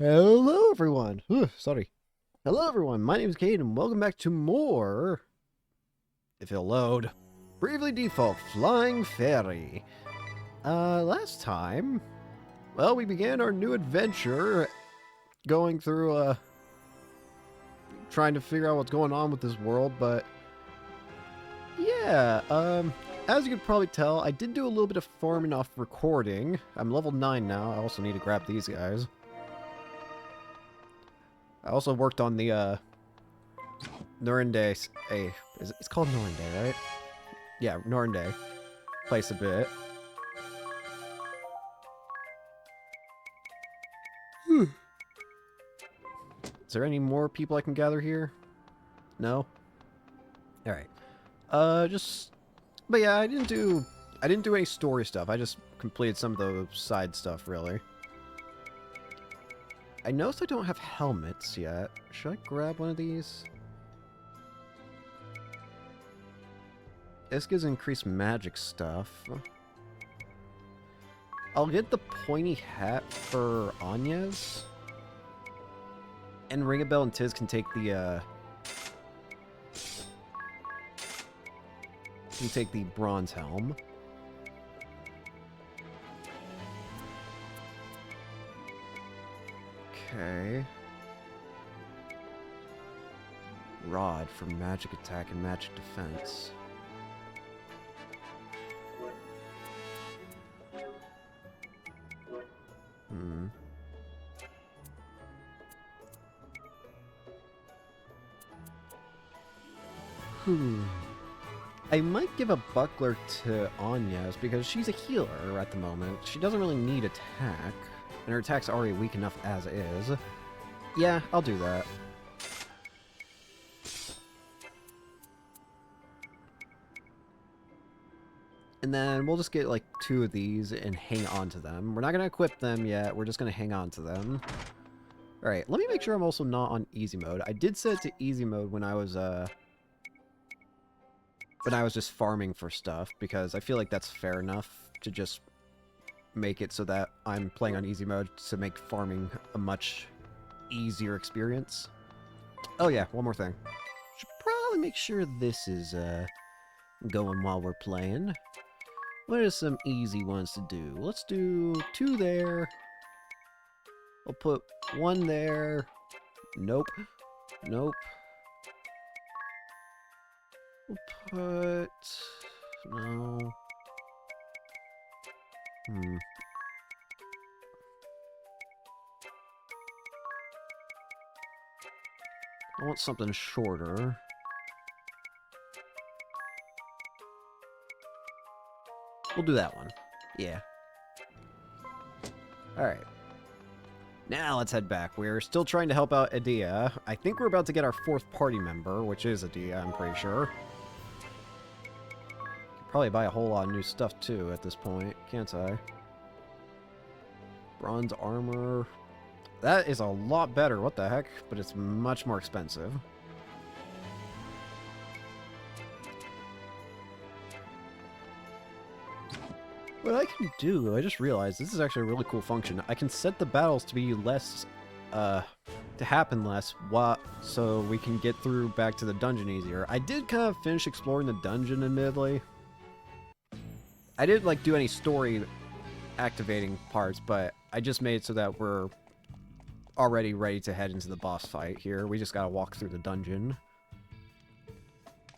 Hello, everyone. Sorry. Hello, everyone. My name is Caden, and welcome back to more. If it'll load. Bravely Default Flying Fairy. Last time, well, we began our new adventure going through, trying to figure out what's going on with this world, but yeah, as you could probably tell, I did do a little bit of farming off recording. I'm level 9 now. I also need to grab these guys. I also worked on the, Norende, it's called Norende, right? Yeah, Norende place a bit. Is there any more people I can gather here? No? Alright. But yeah, I didn't do any story stuff. I just completed some of the side stuff, really. I noticed I don't have helmets yet. Should I grab one of these? This gives increased magic stuff. I'll get the pointy hat for Anya's. And Ringabel and Tiz can take the, bronze helm. Okay. Rod for magic attack and magic defense. I might give a buckler to Anya's because she's a healer at the moment. She doesn't really need attack, and her attack's already weak enough as is. Yeah, I'll do that. And then we'll just get like 2 of these and hang on to them. We're not going to equip them yet. We're just going to hang on to them. Alright, let me make sure I'm also not on easy mode. I did set it to easy mode when I was just farming for stuff, because I feel like that's fair enough to just make it so that I'm playing on easy mode to make farming a much easier experience. Oh yeah, one more thing. Should probably make sure this is going while we're playing. What are some easy ones to do? Let's do 2 there. We'll put 1 there. Nope. Nope. We'll put... no. I want something shorter. We'll do that one. Yeah. Alright. Now let's head back. We're still trying to help out Adia. I think we're about to get our 4th party member, which is Adia, I'm pretty sure. Could probably buy a whole lot of new stuff, too, at this point, can't I? Bronze armor. That is a lot better, what the heck? But it's much more expensive. What I can do, I just realized, this is actually a really cool function. I can set the battles to be less, to happen less, so we can get through back to the dungeon easier. I did kind of finish exploring the dungeon, admittedly. I didn't, like, do any story activating parts, but I just made it so that we're already ready to head into the boss fight here. We just gotta walk through the dungeon.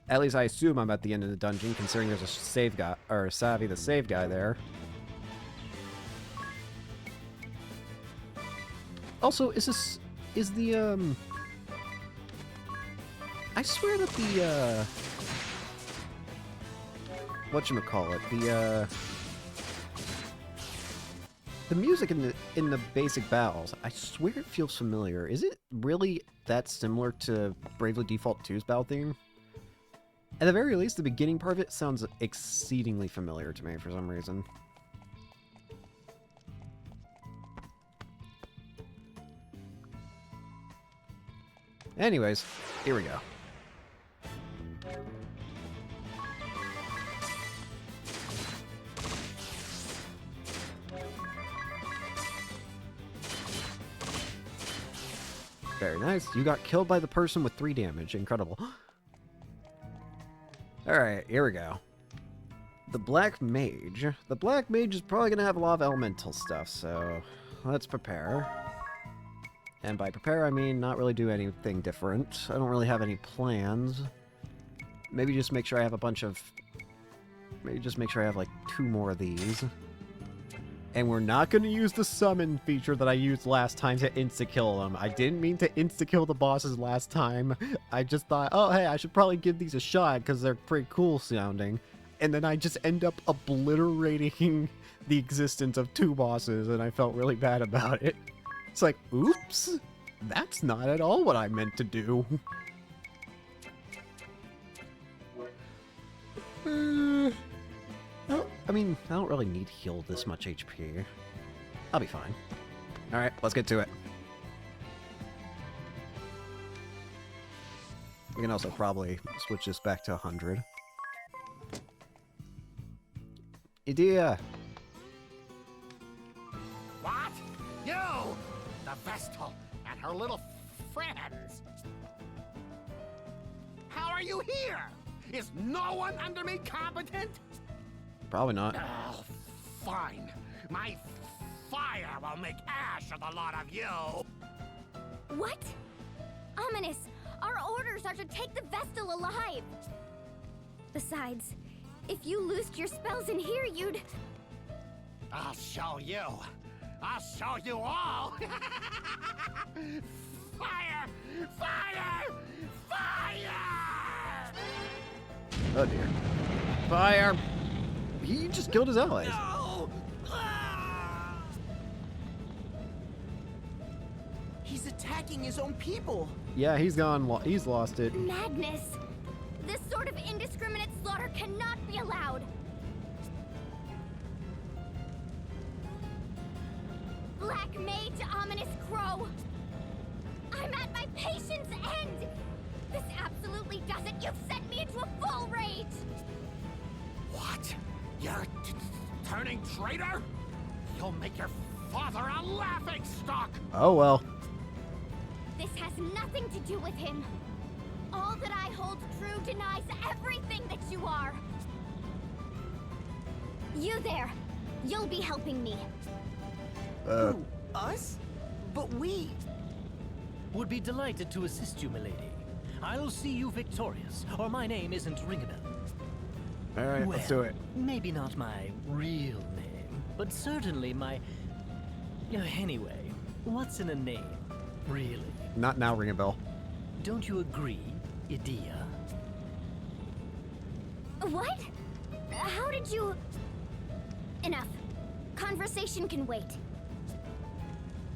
At least I assume I'm at the end of the dungeon, considering there's a save guy, or Savvy the save guy there. Also, is the, I swear that the, whatchamacallit, the music in the basic battles, I swear it feels familiar. Is it really that similar to Bravely Default 2's battle theme? At the very least, the beginning part of it sounds exceedingly familiar to me for some reason. Anyways, here we go. Very nice. You got killed by the person with 3 damage. Incredible. Alright, here we go. The Black Mage. The Black Mage is probably going to have a lot of elemental stuff, so let's prepare. And by prepare, I mean not really do anything different. I don't really have any plans. Maybe just make sure I have a bunch of... Maybe just make sure I have like 2 more of these. And we're not going to use the summon feature that I used last time to insta-kill them. I didn't mean to insta-kill the bosses last time. I just thought, oh hey, I should probably give these a shot because they're pretty cool sounding. And then I just end up obliterating the existence of 2 bosses, and I felt really bad about it. It's like, oops, that's not at all what I meant to do. I mean, I don't really need to heal this much HP. I'll be fine. Alright, let's get to it. We can also probably switch this back to 100. Idea! What? You! The Vestal and her little friends! How are you here? Is no one under me competent? Probably not. Oh, fine. My fire will make ash of the lot of you. What? Ominous! Our orders are to take the Vestal alive! Besides, if you loosed your spells in here, you'd... I'll show you. I'll show you all. Fire! Fire! Fire! Oh dear. Fire! He just killed his allies. No! Ah! He's attacking his own people. Yeah, he's gone. He's lost it. Madness! This sort of indiscriminate slaughter cannot be allowed! Black Mage, Ominous Crow! I'm at my patience end! This absolutely does it! You've sent me into a full rage! What? You're turning traitor? You'll make your father a laughingstock! Oh well. This has nothing to do with him. All that I hold true denies everything that you are. You there. You'll be helping me. Who? Us? But we... Would be delighted to assist you, milady. I'll see you victorious, or my name isn't Ringabel. Alright, let's do it. Maybe not my real name, but certainly my... Anyway, what's in a name, really? Not now, ring a bell. Don't you agree, Idea? What? How did you... Enough. Conversation can wait.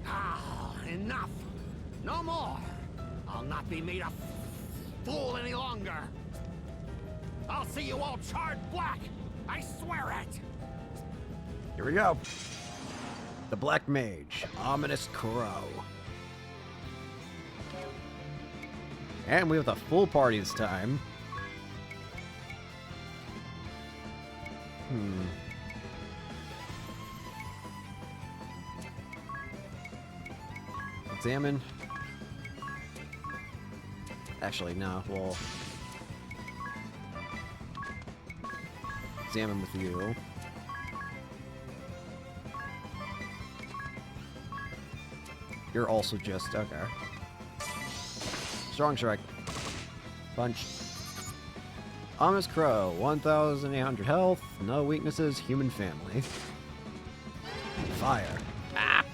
Ah, enough! No more! I'll not be made a fool any longer! I'll see you all charred black! I swear it! Here we go. The Black Mage, Ominous Crow. And we have the full party this time. Examine. Actually, no, we'll examine with you. You're also just okay. Strong strike. Punch. Ominous Crow, 1,800 health, no weaknesses, human family. Fire. Ah!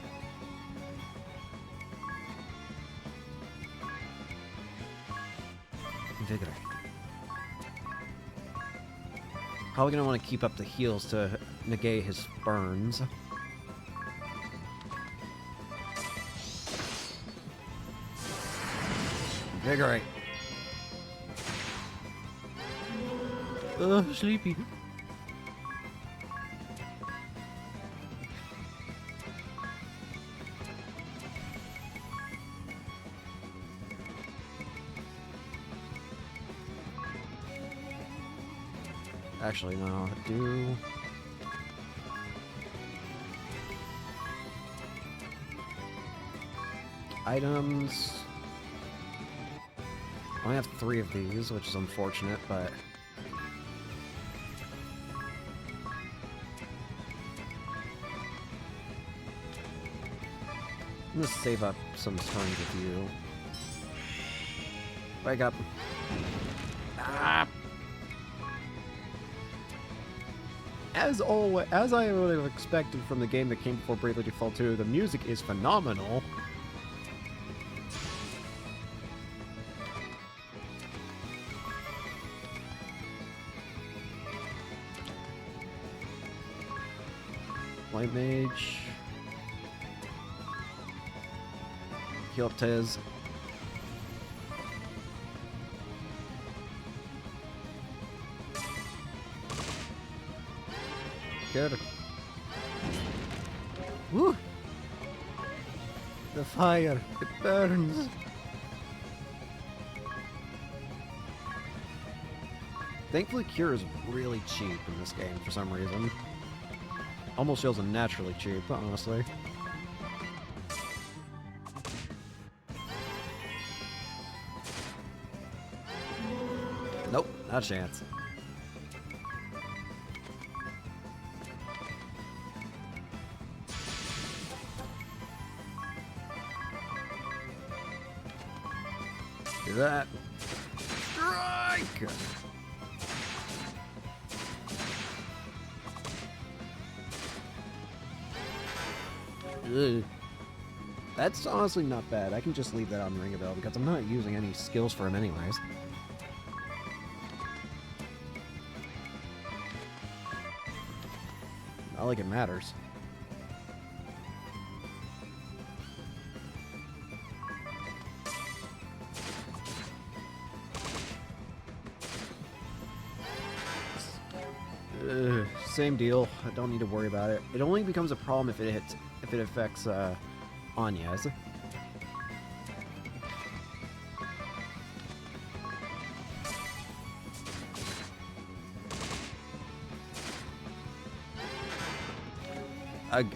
Invigorate. Probably gonna want to keep up the heals to negate his burns. Invigorate. Sleepy. Actually, no, do... Items... I only have 3 of these, which is unfortunate, but... I'm gonna save up some turns with you. Wake up. Ah! As always, as I would have expected from the game that came before Bravely Default 2, the music is phenomenal. Light Mage. Heal up Tez. Good. Woo! The fire, it burns. Thankfully, Cure is really cheap in this game for some reason. Almost feels unnaturally cheap, honestly. Nope, not a chance. Do that. Strike! Ugh. That's honestly not bad. I can just leave that on Ring of Bell because I'm not using any skills for him anyways. Not like it matters. Same deal. I don't need to worry about it. It only becomes a problem if it affects Anya's.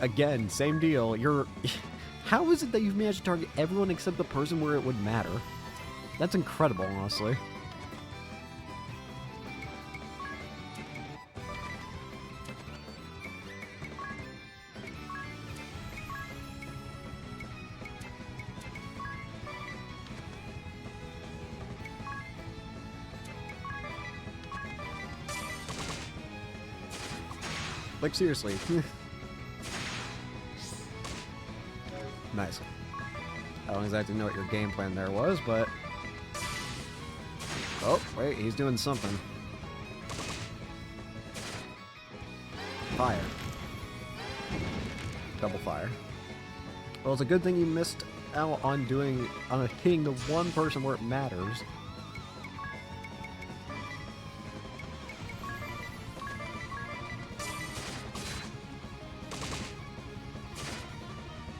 Again, same deal. You're. How is it that you've managed to target everyone except the person where it would matter? That's incredible, honestly. Like, seriously. Nice. I don't exactly know what your game plan there was, but... Oh, wait, he's doing something. Fire. Double fire. Well, it's a good thing you missed out on hitting the one person where it matters.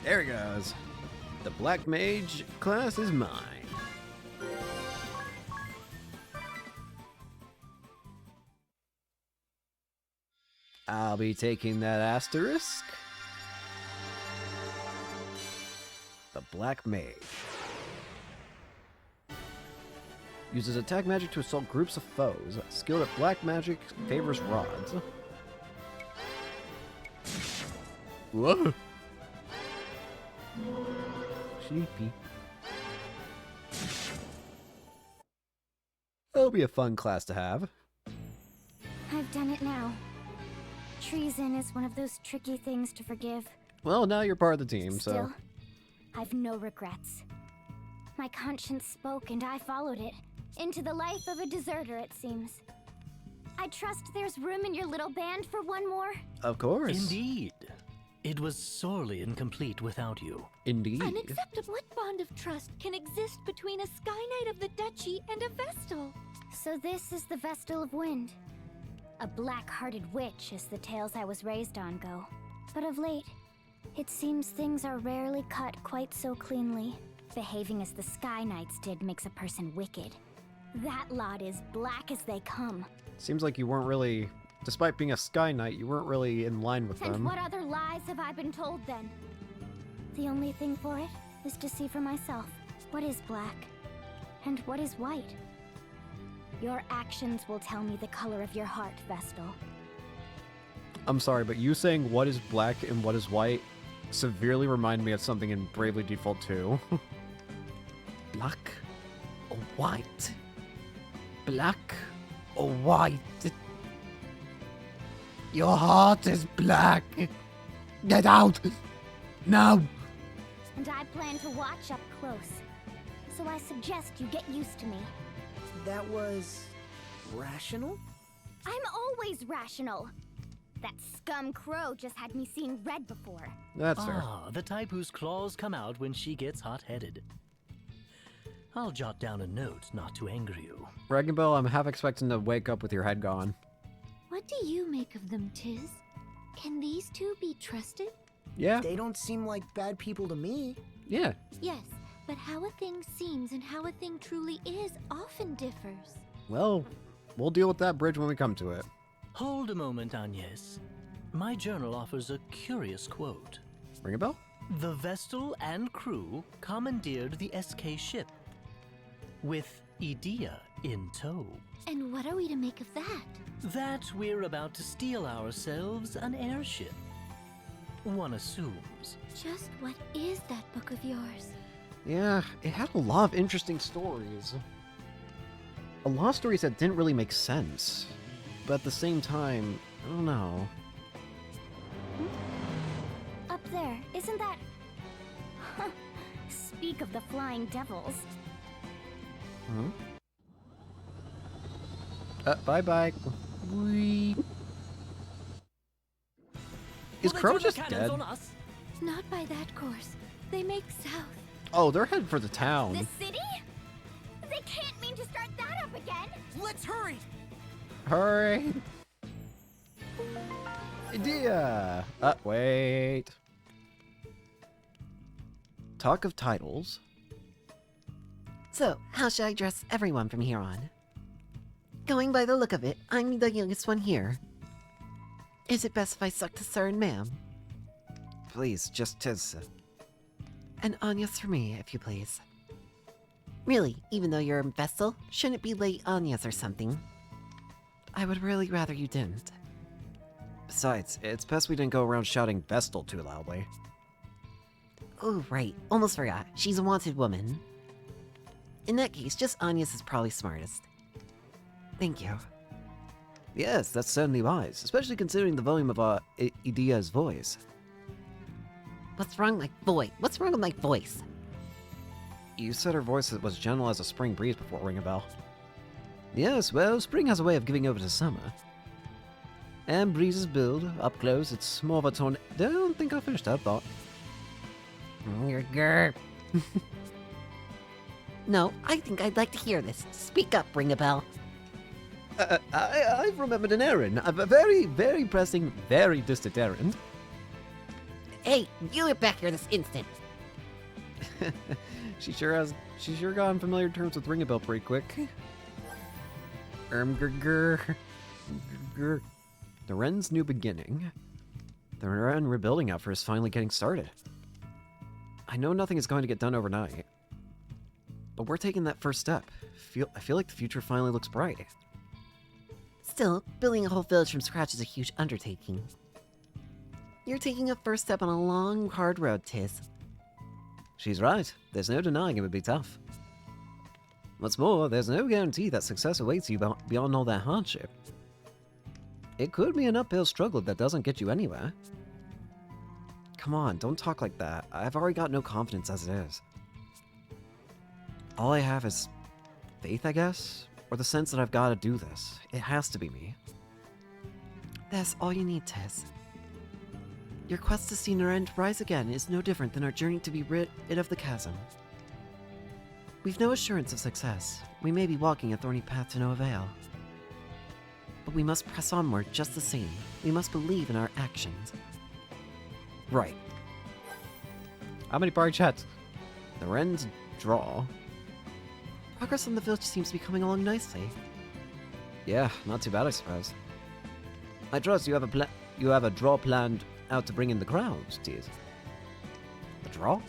There he goes. The Black Mage class is mine. I'll be taking that asterisk. The Black Mage. Uses attack magic to assault groups of foes. Skilled at black magic, favors rods. Whoa! Sleepy. That'll be a fun class to have. I've done it now. Treason is one of those tricky things to forgive. Well, now you're part of the team, Still, so... I've no regrets. My conscience spoke and I followed it. Into the life of a deserter, it seems. I trust there's room in your little band for one more? Of course. Indeed. It was sorely incomplete without you. Indeed. Unacceptable. What bond of trust can exist between a Sky Knight of the Duchy and a Vestal? So this is the Vestal of Wind. A black-hearted witch, as the tales I was raised on go. But of late, it seems things are rarely cut quite so cleanly. Behaving as the Sky Knights did makes a person wicked. That lot is black as they come. Seems like you weren't really... Despite being a Sky Knight, you weren't really in line with them. And what other lies have I been told then? The only thing for it is to see for myself what is black And what is white? Your actions will tell me the color of your heart, Vestal. I'm sorry, but you saying what is black and what is white severely remind me of something in Bravely Default 2. Black or white? Black or white? Your heart is black. Get out! Now! And I plan to watch up close. So I suggest you get used to me. That was rational? I'm always rational. That scum crow just had me seeing red before. That's fair. Ah, the type whose claws come out when she gets hot-headed. I'll jot down a note not to anger you. Dragon Bell, I'm half expecting to wake up with your head gone. What do you make of them, Tiz? Can these two be trusted? Yeah? They don't seem like bad people to me. Yeah. Yes, but how a thing seems and how a thing truly is often differs. Well, we'll deal with that bridge when we come to it. Hold a moment, Agnes. My journal offers a curious quote. Ring a bell? The Vestal and crew commandeered the SK ship, with Idea in tow. And what are we to make of that? That we're about to steal ourselves an airship. One assumes. Just what is that book of yours? Yeah, it had a lot of interesting stories. A lot of stories that didn't really make sense. But at the same time, I don't know. Up there, isn't that... Speak of the flying devils. Hmm? Bye-bye. Whee. Is Crow just dead? Not by that course. They make south. Oh, they're headed for the town. The city? They can't mean to start that up again! Let's hurry! Hurry! Idea! Wait. Talk of titles. So, how should I address everyone from here on? Going by the look of it, I'm the youngest one here. Is it best if I suck to sir and ma'am? Please, just Tiz. And Anya's for me, if you please. Really, even though you're a Vestal, shouldn't it be late Anya's or something? I would really rather you didn't. Besides, it's best we didn't go around shouting Vestal too loudly. Oh, right. Almost forgot. She's a wanted woman. In that case, just Anya's is probably smartest. Thank you. Yes, that's certainly wise, especially considering the volume of Idea's voice. What's wrong with my voice? What's wrong with my voice? You said her voice was gentle as a spring breeze before Ring a Bell. Yes, well, spring has a way of giving over to summer. And breezes build, up close, it's more of a tornado. Don't think I finished that thought. No, I think I'd like to hear this. Speak up, Ring a Bell. I've remembered an errand. A very, very pressing, very distant errand. Hey, you get back here this instant. She sure got on familiar terms with Ring a Bell pretty quick. The Wren's new beginning. The Wren rebuilding effort is finally getting started. I know nothing is going to get done overnight, but we're taking that first step. I feel like the future finally looks bright. Still, building a whole village from scratch is a huge undertaking. You're taking a first step on a long, hard road, Tiz. She's right. There's no denying it would be tough. What's more, there's no guarantee that success awaits you beyond all that hardship. It could be an uphill struggle that doesn't get you anywhere. Come on, don't talk like that. I've already got no confidence as it is. All I have is faith, I guess? Or the sense that I've got to do this. It has to be me. That's all you need, Tiz. Your quest to see Narend rise again is no different than our journey to be rid of the chasm. We've no assurance of success. We may be walking a thorny path to no avail. But we must press onward just the same. We must believe in our actions. Right. How many party chats? The Wren's draw. Progress on the village seems to be coming along nicely. Yeah, not too bad, I suppose. I trust you have a draw planned out to bring in the crowds, Tiz. The draw?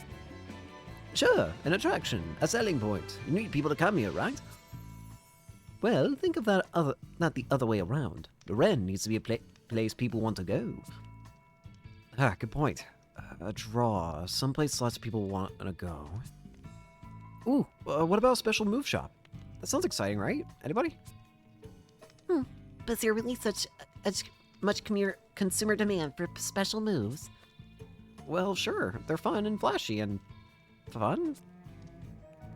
Sure, an attraction, a selling point. You need people to come here, right? Well, think of not the other way around. The Wren needs to be a place people want to go. Ah, good point. A draw, someplace lots of people want to go. Ooh, what about a special move shop? That sounds exciting, right? Anybody? But is there really such much consumer demand for special moves? Well, sure. They're fun and flashy and fun.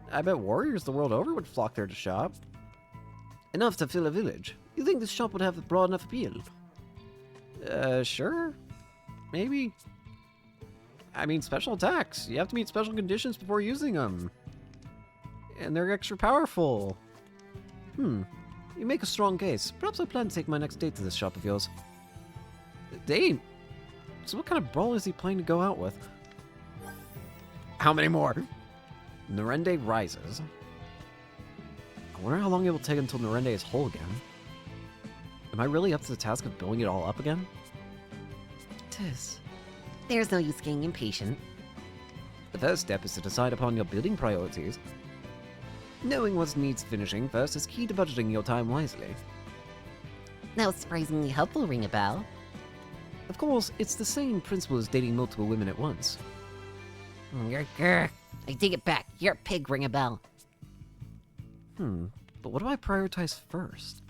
I bet warriors the world over would flock there to shop. Enough to fill a village. You think this shop would have a broad enough appeal? Sure. Maybe. I mean, special attacks. You have to meet special conditions before using them. And they're extra powerful. You make a strong case. Perhaps I plan to take my next date to this shop of yours. Date? So what kind of brawl is he planning to go out with? How many more? Narende rises. I wonder how long it will take until Narende is whole again. Am I really up to the task of building it all up again? Tis. There's no use getting impatient. The first step is to decide upon your building priorities. Knowing what needs finishing first is key to budgeting your time wisely. That was surprisingly helpful, Ring a Bell. Of course, it's the same principle as dating multiple women at once. I take it back. You're a pig, Ring a Bell. But what do I prioritize first?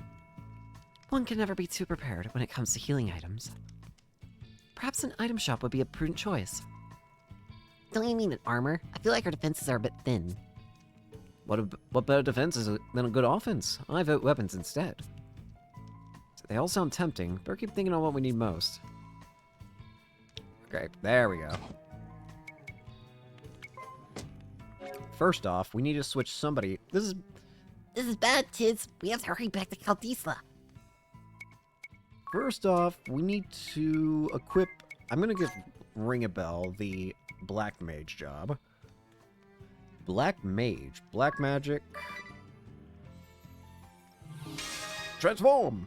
One can never be too prepared when it comes to healing items. Perhaps an item shop would be a prudent choice. Don't you mean an armor? I feel like our defenses are a bit thin. What better defense is than a good offense? I vote weapons instead. They all sound tempting, but keep thinking on what we need most. Okay, there we go. First off, we need to switch somebody. This is bad, kids. We have to hurry back to Caldisla. First off, we need to equip... I'm going to give Ring a Bell the Black Mage job. Black Mage. Black Magic. Transform!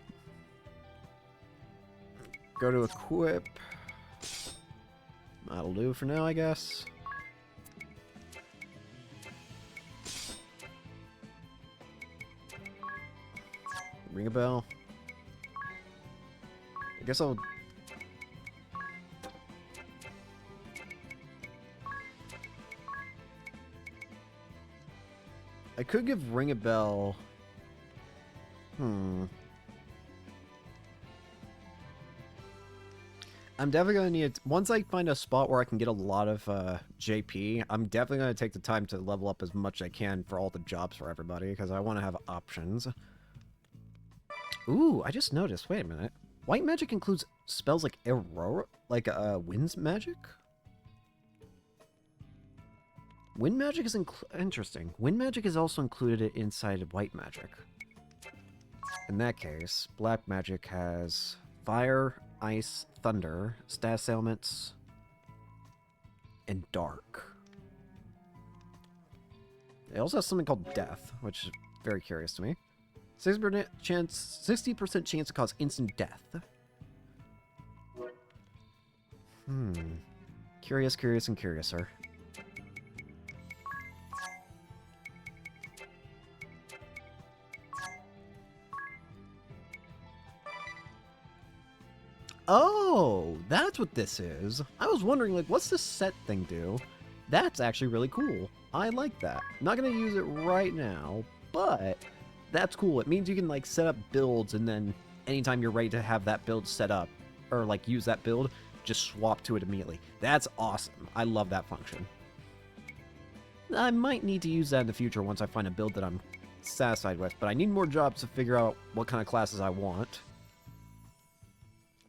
Go to equip. That'll do for now, I guess. Ring a bell. I guess I'll... I could give Ring a Bell... I'm definitely going to need... Once I find a spot where I can get a lot of JP, I'm definitely going to take the time to level up as much as I can for all the jobs for everybody, because I want to have options. Ooh, I just noticed. Wait a minute. White magic includes spells like Aurora, like Wind's magic? Wind magic is interesting. Wind magic is also included inside of white magic. In that case, black magic has fire, ice, thunder, status elements, and dark. It also has something called death, which is very curious to me. 60% chance to cause instant death. Curious, curious, and curiouser. Oh, that's what this is. I was wondering, like, what's this set thing do? That's actually really cool. I like that. I'm not going to use it right now, but that's cool. It means you can, like, set up builds, and then anytime you're ready to have that build set up, or, like, use that build, just swap to it immediately. That's awesome. I love that function. I might need to use that in the future once I find a build that I'm satisfied with, but I need more jobs to figure out what kind of classes I want.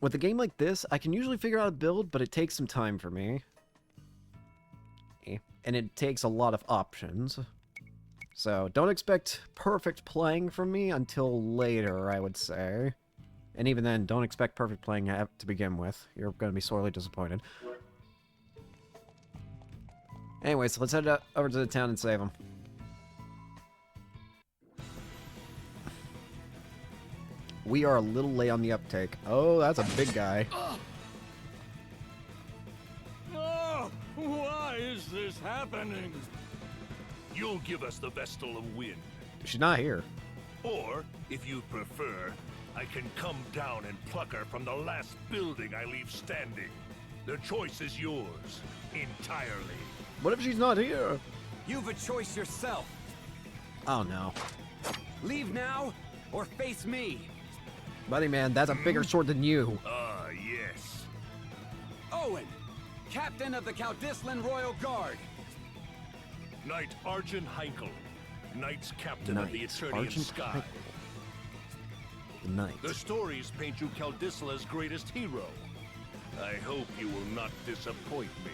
With a game like this, I can usually figure out a build, but it takes some time for me. And it takes a lot of options. So don't expect perfect playing from me until later, I would say. And even then, don't expect perfect playing to begin with. You're going to be sorely disappointed. Anyway, so let's head over to the town and save him. We are a little late on the uptake. Oh, that's a big guy. Oh, why is this happening? you'll give us the Vestal of Wind. She's not here. Or, if you prefer, I can come down and pluck her from the last building I leave standing. The choice is yours, entirely. What if she's not here? You've a choice yourself. Oh no. Leave now, or face me. Buddy man, that's a bigger sword than you. Ah, yes. Owen, Captain of the Caldislan Royal Guard. Knight Arjun Heinkel, Knights Captain of the Knight Eternian Arjun Sky. The knight. The stories paint you Caldisla's greatest hero. I hope you will not disappoint me.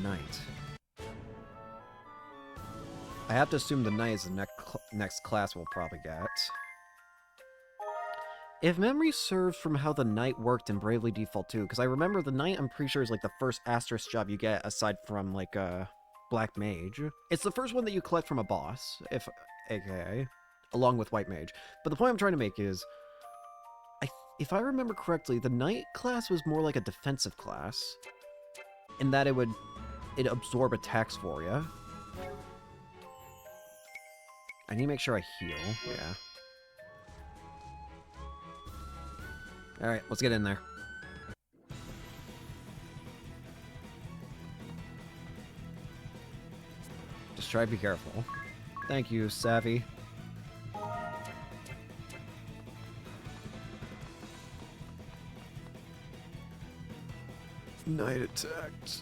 Knight. I have to assume the knight is the next class we'll probably get. If memory serves from how the knight worked in Bravely Default 2, because I remember the knight, I'm pretty sure, is like the first asterisk job you get aside from like Black Mage. It's the first one that you collect from a boss, aka, along with White Mage. But the point I'm trying to make is, if I remember correctly, the knight class was more like a defensive class, in that it'd absorb attacks for you. I need to make sure I heal. Yeah. Alright, let's get in there. Just try to be careful. Thank you, Savvy. Knight attacked.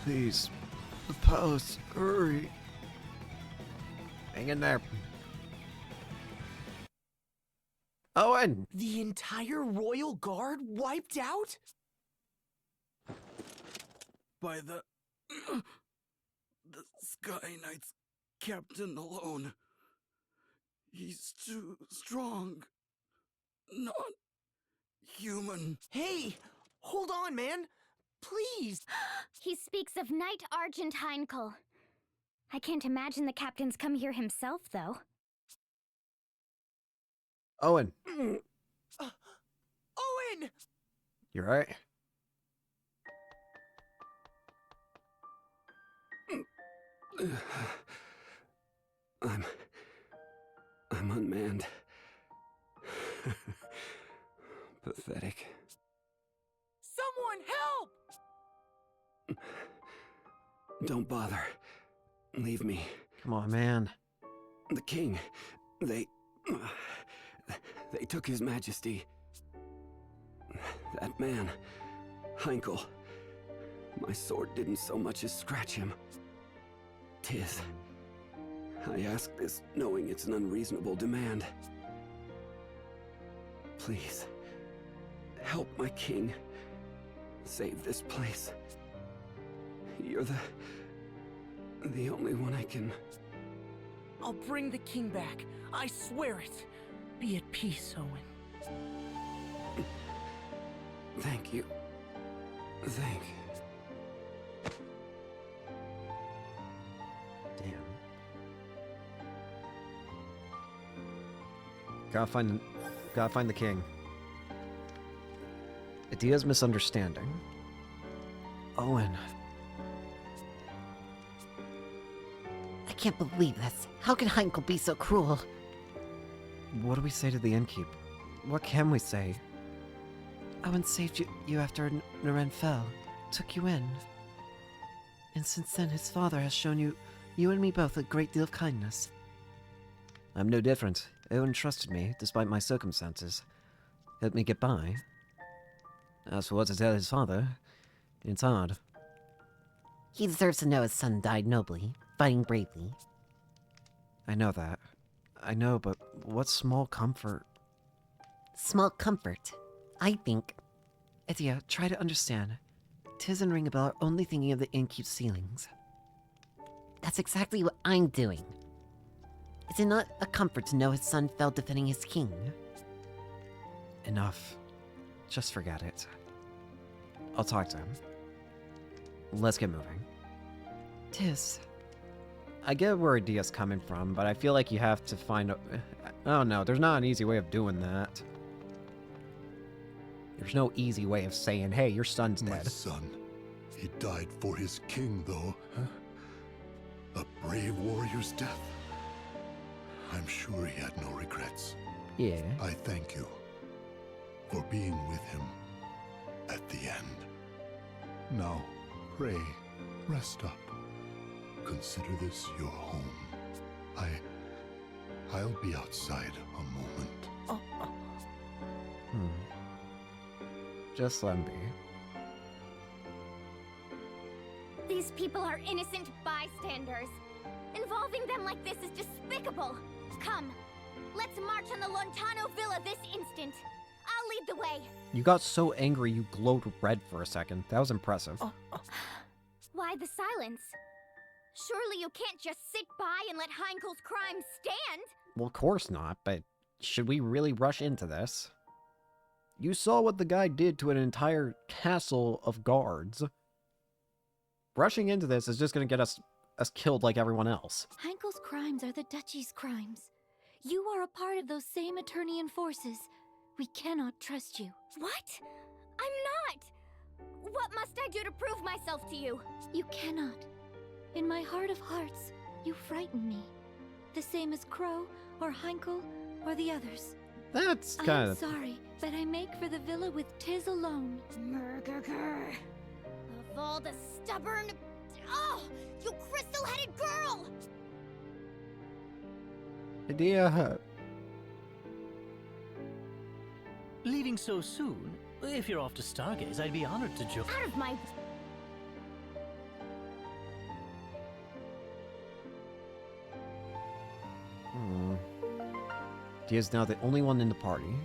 Please, the palace, hurry. Hang in there. Owen! The entire Royal Guard wiped out? By the Sky Knight's captain alone. He's too strong. Not human. Hey, hold on, man. Please. He speaks of Knight Argent Heinkel. I can't imagine the captain's come here himself, though. Owen. Owen! You're right. I'm unmanned. Pathetic. Someone help! Don't bother. Leave me. Come on, man. The king, they took his majesty. That man, Heinkel. My sword didn't so much as scratch him. 'Tis. I ask this knowing it's an unreasonable demand. Please, help my king. Save this place. You're the only one I can... I'll bring the king back. I swear it. Be at peace, Owen. Thank you. Thank... Damn. Gotta find the king. Idea's misunderstanding. Owen. I can't believe this. How can Heinkel be so cruel? What do we say to the innkeep? What can we say? Owen saved you after Naren fell, took you in. And since then, his father has shown you and me both, a great deal of kindness. I'm no different. Owen trusted me, despite my circumstances. Helped me get by. As for what to tell his father, it's hard. He deserves to know his son died nobly, fighting bravely. I know that. I know, but what small comfort... Small comfort. I think... Idia, try to understand. Tiz and Ringabel are only thinking of the innkeep's ceilings. That's exactly what I'm doing. Is it not a comfort to know his son fell defending his king? Enough. Just forget it. I'll talk to him. Let's get moving. Tiz. I get where Idea's coming from, but I feel like you have to find... Oh no, there's not an easy way of doing that. There's no easy way of saying, hey, your son's My dead. son. He died for his king, though, huh? A brave warrior's death. I'm sure he had no regrets. Yeah. I thank you for being with him at the end. Now, pray, rest up. Consider this your home. I'll be outside a moment. Just let me. These people are innocent bystanders. Involving them like this is despicable. Come, let's march on the Lontano Villa this instant. I'll lead the way. You got so angry you glowed red for a second. That was impressive. Why the silence? Surely you can't just sit by and let Heinkel's crimes stand. Well, of course not, but should we really rush into this? You saw what the guy did to an entire castle of guards. Rushing into this is just going to get us killed like everyone else. Heinkel's crimes are the Duchy's crimes. You are a part of those same Eternian forces. We cannot trust you. What? I'm not! What must I do to prove myself to you? You cannot. In my heart of hearts, you frighten me. The same as Crow, or Heinkel, or the others. That's I kind am of... sorry, but I make for the villa with Tiz alone. Murgurgur. Of all the stubborn... Oh! You crystal-headed girl! idea. Leaving so soon? If you're off to Stargaze, I'd be honored to join. Out of my... He is now the only one in the party.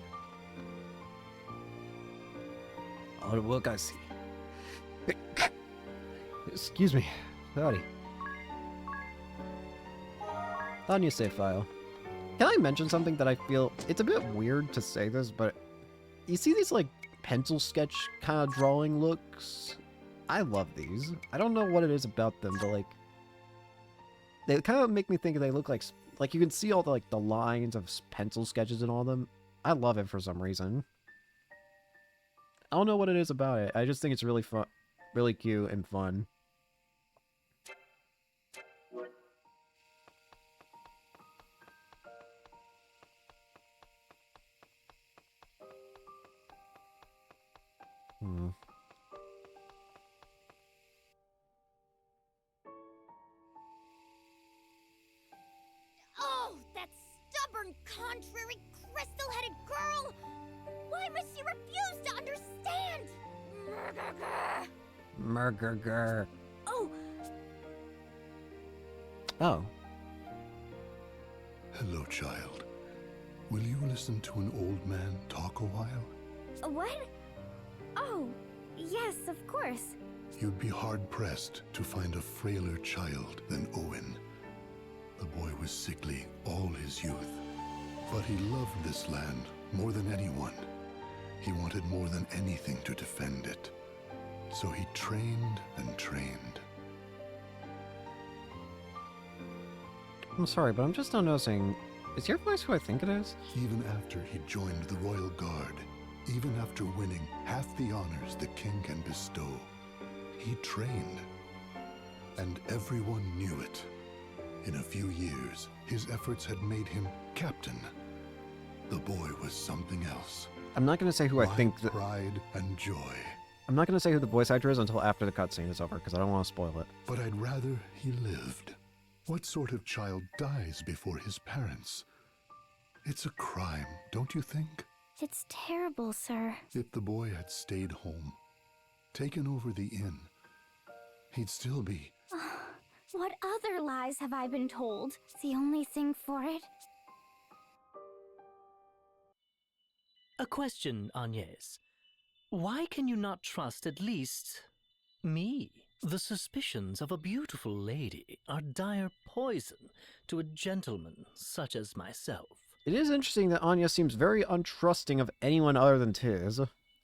Oh, look, I see. Excuse me. Howdy. On your save file. Can I mention something that I feel... It's a bit weird to say this, but... You see these, like, pencil sketch kind of drawing looks? I love these. I don't know what it is about them, but, like... They kind of make me think they look like... Like, you can see all the, like, the lines of pencil sketches in all of them. I love it for some reason. I don't know what it is about it. I just think it's really fun, really cute and fun. Oh, that stubborn, contrary, crystal-headed girl! Why must she refuse to understand? Murgurgur. Murgurgur. Oh, Oh. Hello, child. Will you listen to an old man talk a while? what? Oh, yes, of course. You'd be hard-pressed to find a frailer child than Owen. The boy was sickly all his youth, but he loved this land more than anyone. He wanted more than anything to defend it. So he trained and trained. I'm sorry, but I'm just not noticing. Is your voice who I think it is? Even after he joined the Royal Guard, even after winning half the honors the king can bestow, he trained. And everyone knew it. In a few years, his efforts had made him captain. The boy was something else. I'm not gonna say who I think that. Pride and joy. I'm not gonna say who the voice actor is until after the cutscene is over, because I don't want to spoil it. But I'd rather he lived. What sort of child dies before his parents? It's a crime, don't you think? It's terrible, sir. If the boy had stayed home, taken over the inn, he'd still be... What other lies have I been told? It's the only thing for it. A question, Agnes. Why can you not trust at least me? The suspicions of a beautiful lady are dire poison to a gentleman such as myself. It is interesting that Anya seems very untrusting of anyone other than Tiz.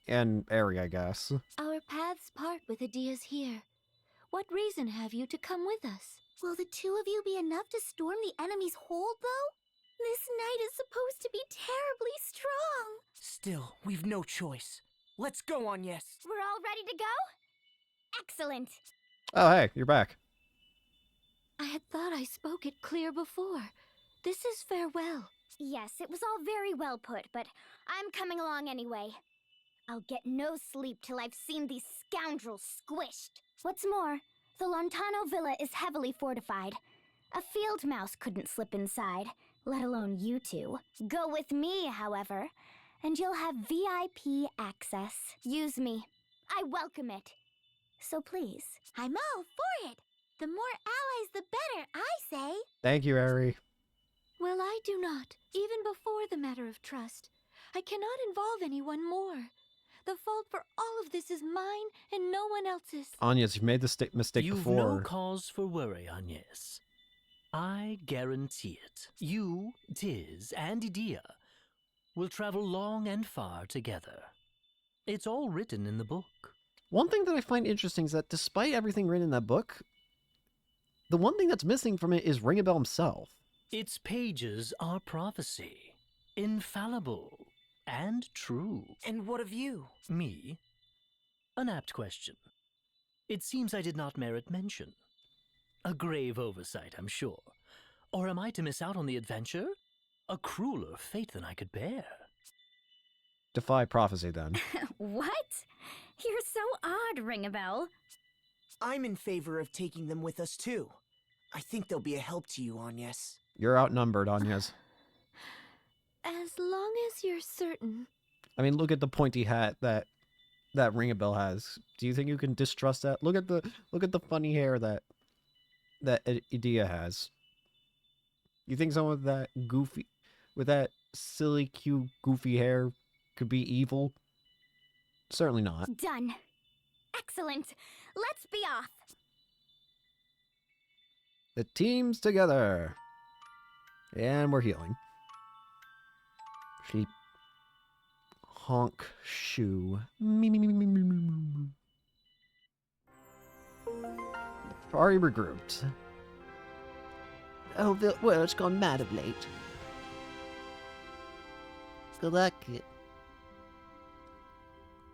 And Eri, I guess. Our paths part with Adia's here. What reason have you to come with us? Will the two of you be enough to storm the enemy's hold, though? This night is supposed to be terribly strong. Still, we've no choice. Let's go, Agnes. We're all ready to go? Excellent. Oh, hey, you're back. I had thought I spoke it clear before. This is farewell. Yes, it was all very well put, but I'm coming along anyway. I'll get no sleep till I've seen these scoundrels squished. What's more, the Lontano Villa is heavily fortified. A field mouse couldn't slip inside, let alone you two. Go with me, however, and you'll have VIP access. Use me. I welcome it. So please. I'm all for it. The more allies, the better, I say. Thank you, Ari. Well, I do not, even before the matter of trust. I cannot involve anyone more. The fault for all of this is mine and no one else's. Agnes, you've made the mistake You've before. no cause for worry, Agnes. I guarantee it. You, Tiz, and Idea will travel long and far together. It's all written in the book. One thing that I find interesting is that despite everything written in that book, the one thing that's missing from it is Ringabel himself. Its pages are prophecy, infallible and true. And what of you? Me? An apt question. It seems I did not merit mention. A grave oversight, I'm sure. Or am I to miss out on the adventure? A crueler fate than I could bear. Defy prophecy, then. What? You're so odd, Ringabel. I'm in favor of taking them with us, too. I think they'll be a help to you, Agnes. You're outnumbered, Agnes. As long as you're certain. I mean, look at the pointy hat that Ringabel has. Do you think you can distrust that? Look at the funny hair that Idea has. You think someone with that silly, cute, goofy hair could be evil? Certainly not. Done. Excellent. Let's be off. The team's together. And we're healing. Sheep. Honk. Shoe. Me, me, me, me, me, me, me, me. Party regrouped. Oh, the world's gone mad of late. Good luck.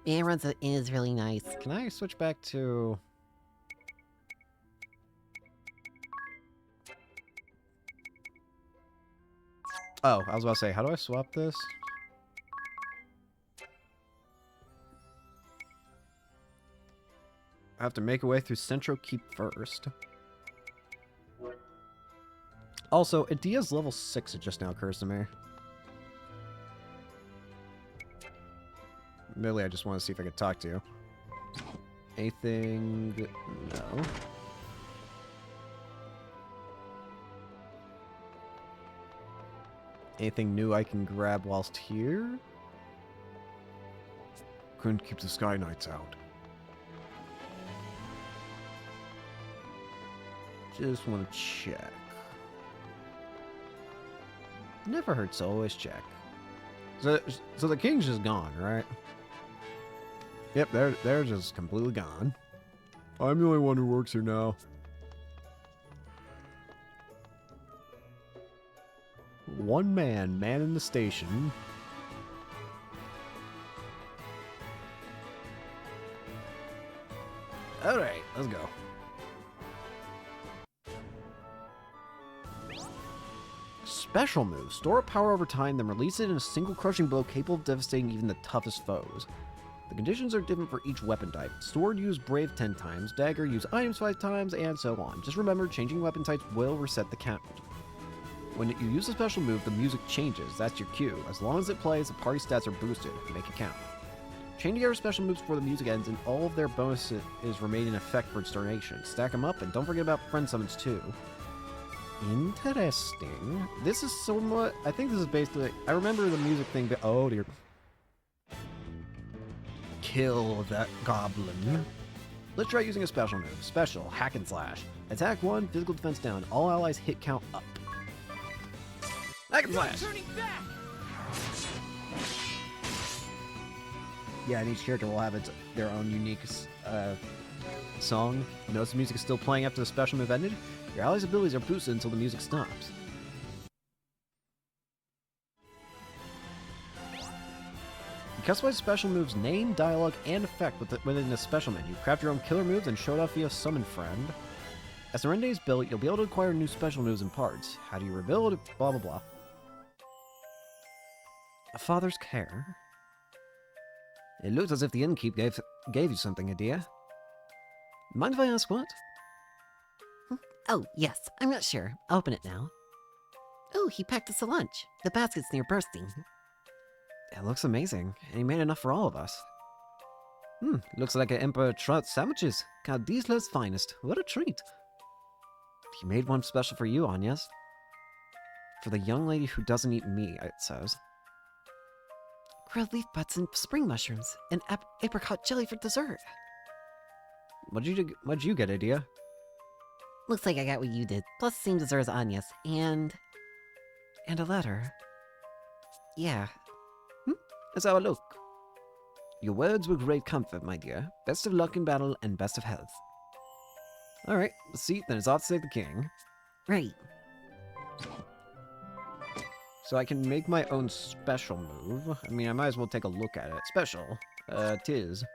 Everyone's is really nice. Can I switch back to... Oh, I was about to say, how do I swap this? I have to make a way through Central Keep first. Also, Idea's level 6, it just now occurs to me. Really, I just want to see if I could talk to you. Anything? No. Anything new I can grab whilst here? Couldn't keep the Sky Knights out. Just want to check. Never hurts to always check. So the king's just gone, right? Yep, they're just completely gone. I'm the only one who works here now. One man in the station. Alright, let's go. Special move. Store up power over time, then release it in a single crushing blow capable of devastating even the toughest foes. The conditions are different for each weapon type. Sword use Brave 10 times, Dagger use Items 5 times, and so on. Just remember, changing weapon types will reset the count. When you use a special move, the music changes. That's your cue. As long as it plays, the party stats are boosted. Make it count. Chain together special moves before the music ends, and all of their bonuses remain in effect for its duration. Stack them up, and don't forget about friend summons too. Interesting. This is somewhat... I think this is basically... I remember the music thing, but... Oh, dear. Kill that goblin. Let's try using a special move. Special, Hack and Slash. Attack 1, physical defense down. All allies hit count up. Hack and Slash! Turning back! Yeah, and each character will have their own unique song. Notice the music is still playing after the special move ended. Your allies' abilities are boosted until the music stops. Customize special moves name, dialogue, and effect within the special menu. Craft your own killer moves and show it off via Summon Friend. As the Rende is built, you'll be able to acquire new special moves and parts. How do you rebuild? Blah blah blah. A father's care. It looks as if the innkeep gave you something, Adia. Mind if I ask what? Oh, yes, I'm not sure. I'll open it now. Oh, he packed us a lunch. The basket's near bursting. It looks amazing, and he made enough for all of us. Looks like an Emperor Trout sandwiches. Cadens' finest. What a treat. He made one special for you, Agnes. For the young lady who doesn't eat meat, it says. Grilled leaf butts and spring mushrooms, and apricot jelly for dessert. What'd you get, Adia? Looks like I got what you did, plus the same dessert as Agnes, and a letter. Yeah. Let's have a look. Your words were great comfort, my dear. Best of luck in battle and best of health. Alright, let's see, then it's off to save the king. Right. So I can make my own special move. I mean, I might as well take a look at it. Special. Tis.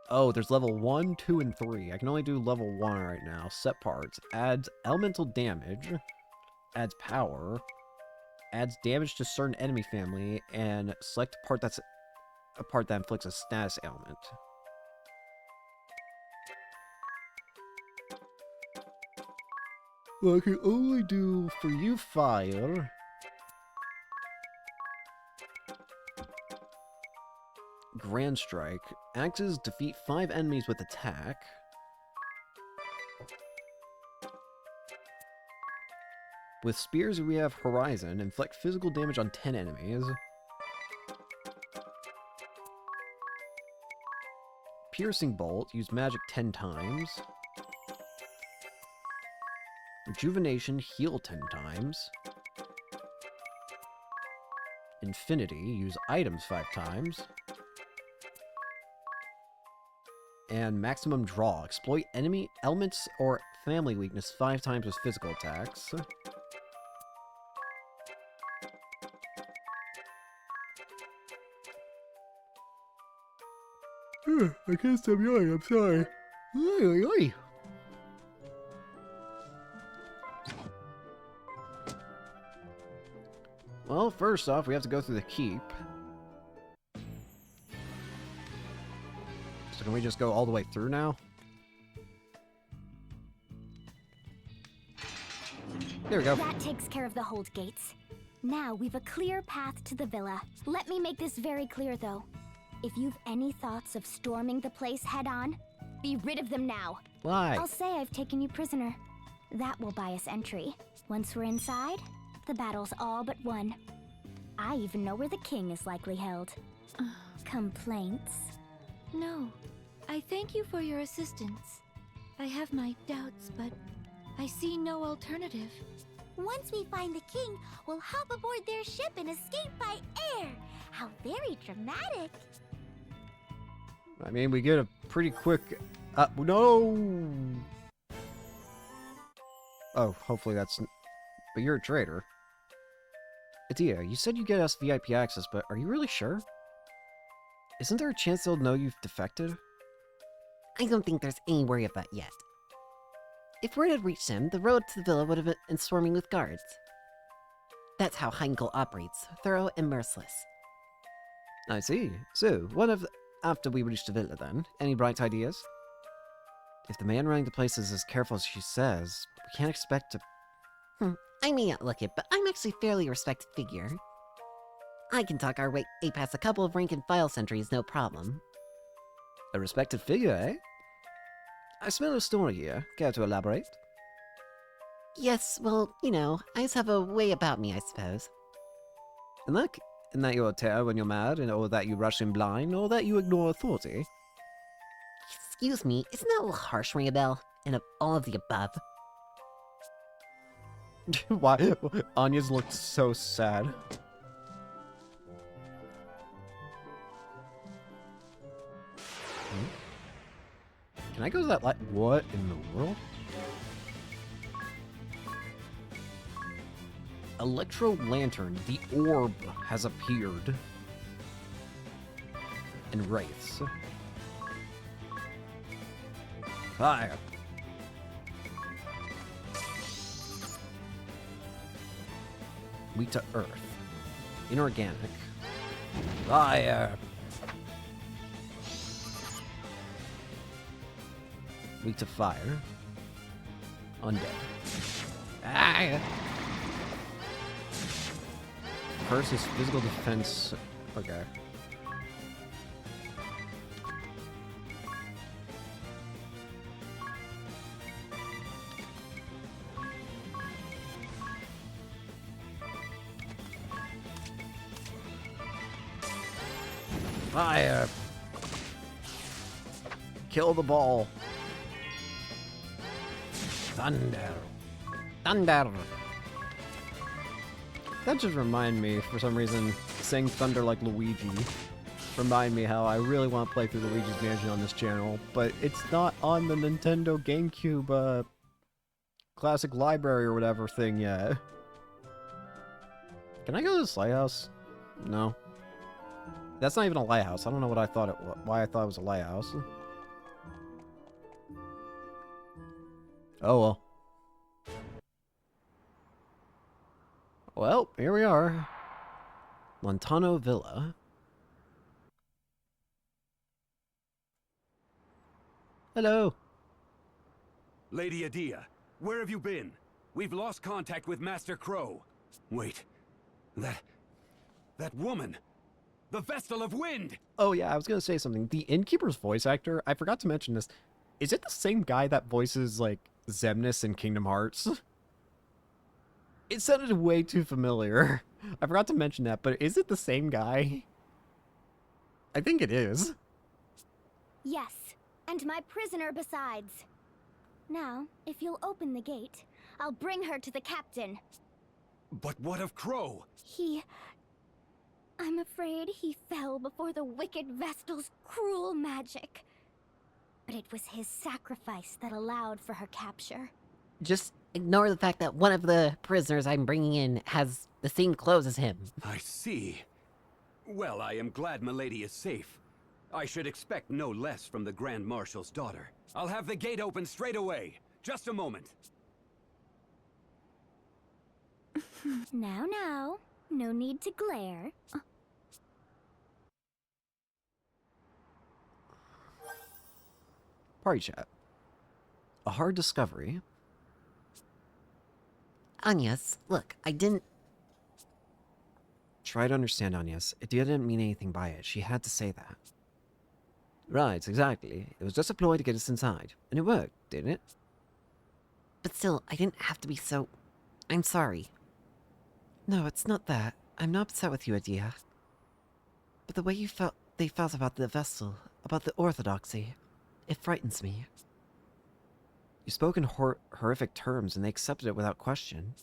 Oh, there's level 1, 2, and 3. I can only do level 1 right now. Set parts. Adds elemental damage. Adds power. Adds damage to certain enemy family. And select a part that inflicts a status ailment. Well, I can only do for you fire. Grand Strike. Axes defeat 5 enemies with attack. With spears we have Horizon. Inflict physical damage on 10 enemies. Piercing Bolt. Use magic 10 times. Rejuvenation, heal 10 times. Infinity, use items 5 times. And maximum draw, exploit enemy elements or family weakness 5 times with physical attacks. I can't stop yawning, I'm sorry. Oy, oy, oy. Well, first off, we have to go through the keep. So can we just go all the way through now? There we go. That takes care of the hold gates. Now we've a clear path to the villa. Let me make this very clear, though. If you've any thoughts of storming the place head-on, be rid of them now. Why? I'll say I've taken you prisoner. That will buy us entry. Once we're inside, the battle's all but won. I even know where the king is likely held. Complaints? No. I thank you for your assistance. I have my doubts, but I see no alternative. Once we find the king, we'll hop aboard their ship and escape by air. How very dramatic. I mean, we get a pretty quick... no! Oh, hopefully that's... But you're a traitor. Adia, you said you get us VIP access, but are you really sure? Isn't there a chance they'll know you've defected? I don't think there's any worry of that yet. If word had reached him, the road to the villa would have been swarming with guards. That's how Heinkel operates, thorough and merciless. I see. So, what if... After we reach the villa, then? Any bright ideas? If the man running the place is as careful as she says, we can't expect to... I may not look it, but I'm actually a fairly respected figure. I can talk our way past a couple of rank-and-file sentries, no problem. A respected figure, eh? I smell a story here. Care to elaborate? Yes, well, you know, I just have a way about me, I suppose. And look, isn't that your terror when you're mad, or that you rush in blind, or that you ignore authority? Excuse me, isn't that a little harsh, ring a bell? And of all of the above. Why? Anya's looked so sad. Can I go to that light? What in the world? Electro Lantern, the orb has appeared. and wraiths. Fire. Weak to earth. Inorganic. Fire. Weak to fire. Undead. Ah. Curse is physical defense. Okay. Fire! Kill the ball. Thunder. Thunder. That just reminded me, for some reason, saying thunder like Luigi. Remind me how I really want to play through Luigi's Mansion on this channel, but it's not on the Nintendo GameCube, Classic Library or whatever thing yet. Can I go to this lighthouse? No. That's not even a lighthouse. I don't know what I thought it was, why I thought it was a lighthouse. Oh well. Well, here we are. Montano Villa. Hello. Lady Adia, where have you been? We've lost contact with Master Crow. Wait. That woman! The Vestal of Wind! Oh yeah, I was gonna say something. The Innkeeper's voice actor, I forgot to mention this. Is it the same guy that voices, like, Xemnas in Kingdom Hearts? It sounded way too familiar. I forgot to mention that, but is it the same guy? I think it is. Yes, and my prisoner besides. Now, if you'll open the gate, I'll bring her to the captain. But what of Crow? I'm afraid he fell before the wicked Vestal's cruel magic. But it was his sacrifice that allowed for her capture. Just ignore the fact that one of the prisoners I'm bringing in has the same clothes as him. I see. Well, I am glad Milady is safe. I should expect no less from the Grand Marshal's daughter. I'll have the gate open straight away. Just a moment. Now, no need to glare. Party chat. A hard discovery. Agnes, look, I didn't... Try to understand, Agnes. Adia didn't mean anything by it. She had to say that. Right, exactly. It was just a ploy to get us inside. And it worked, didn't it? But still, I didn't have to be so... I'm sorry. No, it's not that. I'm not upset with you, Adia. But the way they felt about the Vestal, about the Orthodoxy, it frightens me. You spoke in horrific terms, and they accepted it without question.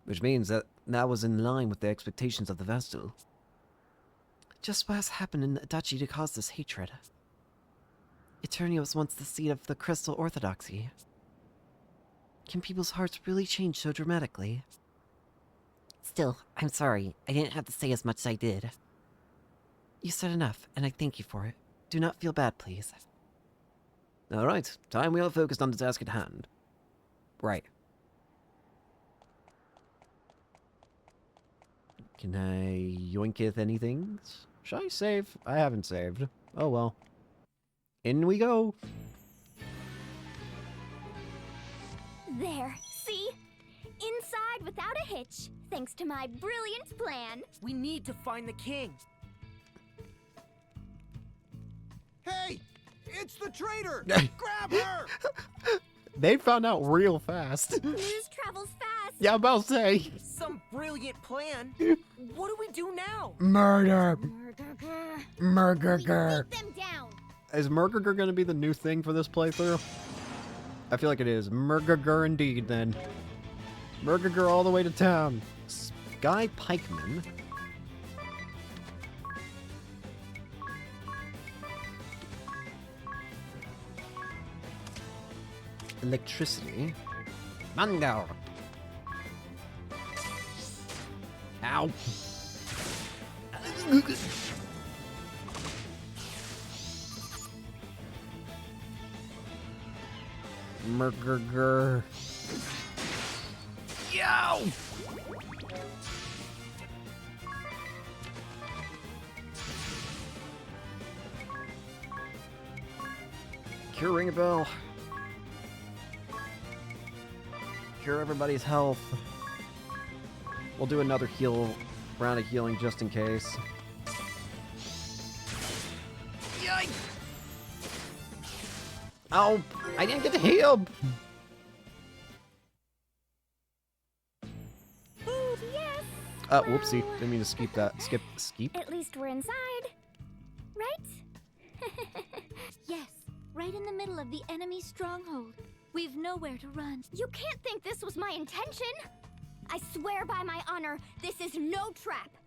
Which means that was in line with the expectations of the Vestal. Just what has happened in the duchy to cause this hatred. Eternia was once the seat of the Crystal Orthodoxy. Can people's hearts really change so dramatically? Still, I'm sorry. I didn't have to say as much as I did. You said enough, and I thank you for it. Do not feel bad, please. Alright, time we are focused on the task at hand. Right. Can I yoinketh anything? Should I save? I haven't saved. Oh well. In we go! There, see? Inside without a hitch, thanks to my brilliant plan. We need to find the king. Hey! It's the traitor! Grab her! They found out real fast. News travels fast. Yeah, I'm about to say. Some brilliant plan. What do we do now? Murder! Murder. Murder! Beat them down. Is Murder gonna be the new thing for this playthrough? I feel like it is. Murder indeed, then. Murder all the way to town. Sky Pikeman. Electricity. Mando. Ow. Murgurgur. Yo! Cure ring a bell. Cure everybody's health. We'll do another round of healing just in case. Yikes! Oh, I didn't get to heal! Yes! Whoopsie. Didn't mean to skip that. Skip. At least we're inside, right? Yes, right in the middle of the enemy stronghold. We've nowhere to run. You can't think this was my intention! I swear by my honor, this is no trap!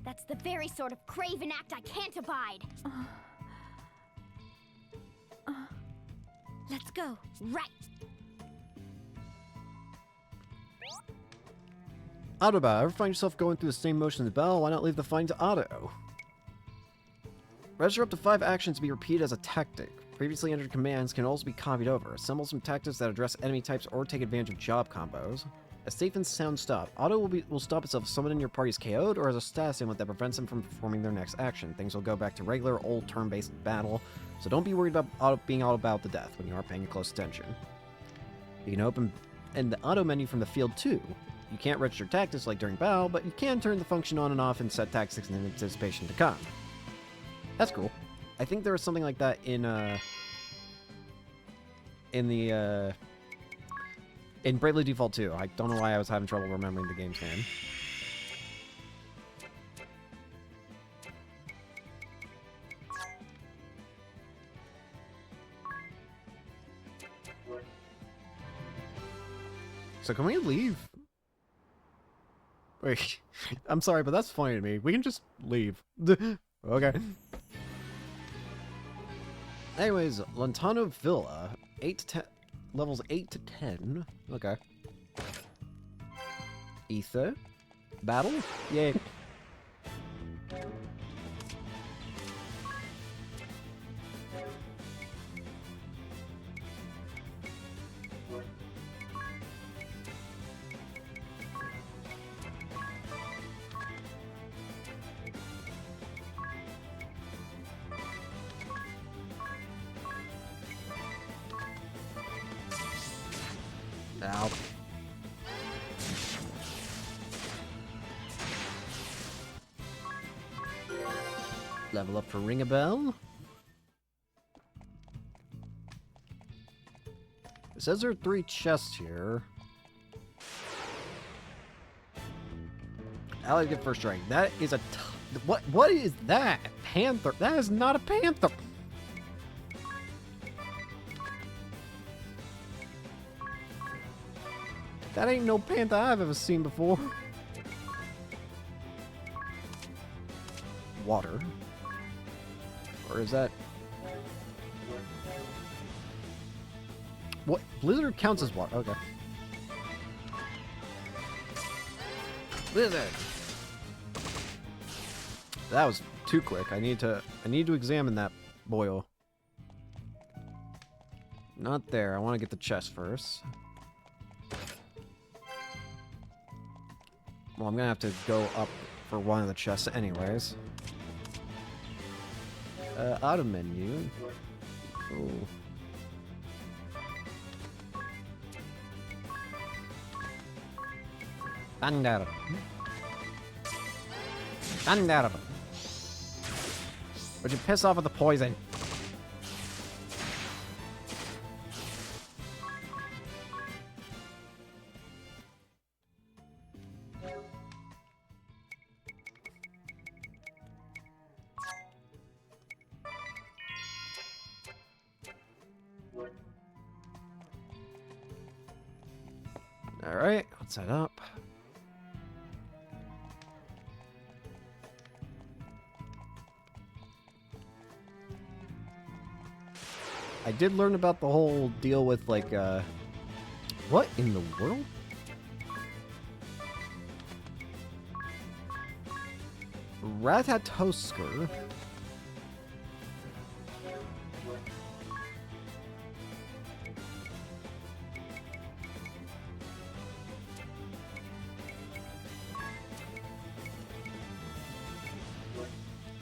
That's the very sort of craven act I can't abide! Let's go. Right! Autobot, ever find yourself going through the same motion as Bell? Why not leave the find to Auto? Register up to 5 actions to be repeated as a tactic. Previously entered commands can also be copied over. Assemble some tactics that address enemy types or take advantage of job combos. A safe and sound stop. Auto will stop itself if someone in your party is KO'd or has a status ailment that prevents them from performing their next action. Things will go back to regular old turn-based battle, so don't be worried about being auto-battled to death when you are paying close attention. You can open the auto menu from the field too. You can't register tactics like during battle, but you can turn the function on and off and set tactics in anticipation to come. That's cool. I think there was something like that in Bravely Default 2. I don't know why I was having trouble remembering the game's name. So can we leave? Wait, I'm sorry, but that's funny to me. We can just leave. Okay. Anyways, Lantano Villa, 8 to 10, levels 8 to 10. Okay. Ether, battle, yay. Ow. Level up for Ring a Bell. It says there are 3 chests here. Allies get first strike. That is a what is that? Panther. That is not a panther. That ain't no panther I've ever seen before. Water. Or is that... What? Blizzard counts as water. Okay. Blizzard! That was too quick. I need to examine that boil. Not there. I want to get the chest first. Well, I'm gonna have to go up for one of the chests anyways. Auto menu. Oh. Thunder. Thunder. Would you piss off with the poison? Alright, let's head up. I did learn about the whole deal with, like, what in the world? Ratatosker.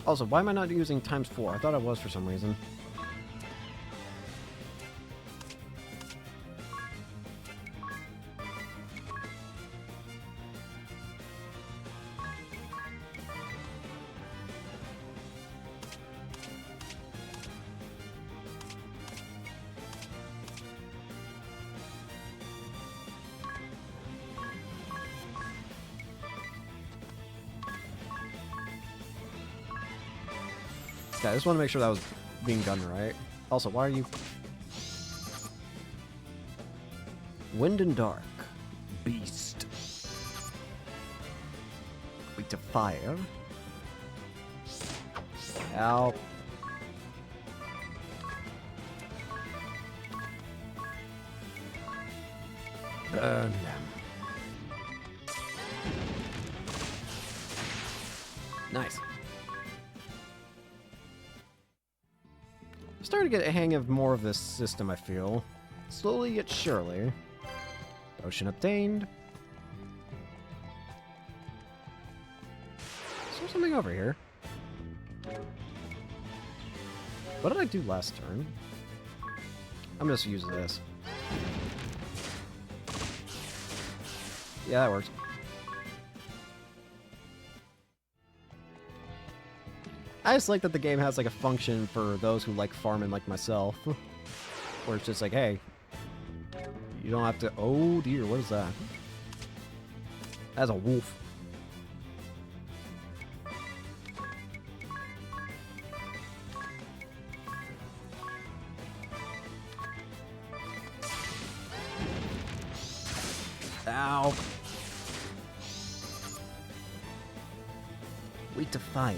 Also, why am I not using ×4? I thought I was for some reason. Okay, I just want to make sure that was being done right. Also, why are you... Wind and Dark. Beast. Weak to fire. Ow. Burn them. Nice. Starting to get a hang of more of this system, I feel. Slowly yet surely. Potion obtained. Is there something over here? What did I do last turn? I'm just using this. Yeah, that works. I just like that the game has like a function for those who like farming like myself. Where it's just like, hey, you don't have to... Oh dear, what is that? That's a wolf. Ow. Weak to fire.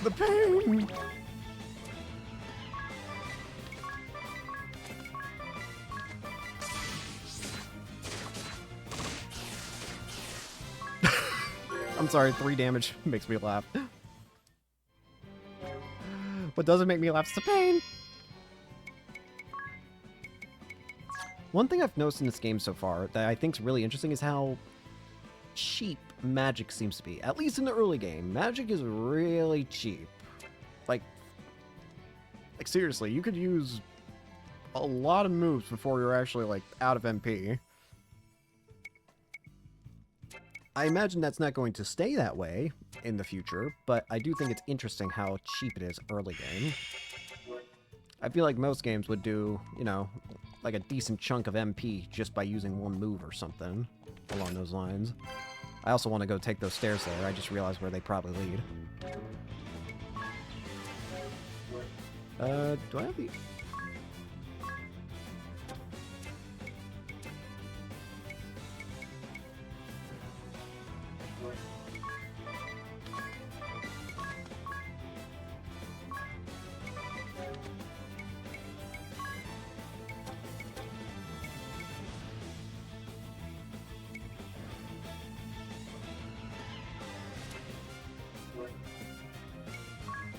The pain! I'm sorry, 3 damage makes me laugh. What doesn't make me laugh is the pain! One thing I've noticed in this game so far that I think is really interesting is how cheap magic seems to be. At least in the early game, magic is really cheap. Like seriously, you could use a lot of moves before you're actually like out of MP. I imagine that's not going to stay that way in the future, but I do think it's interesting how cheap it is early game. I feel like most games would do, you know, like a decent chunk of MP just by using one move or something along those lines. I also want to go take those stairs there. I just realized where they probably lead. Do I have the...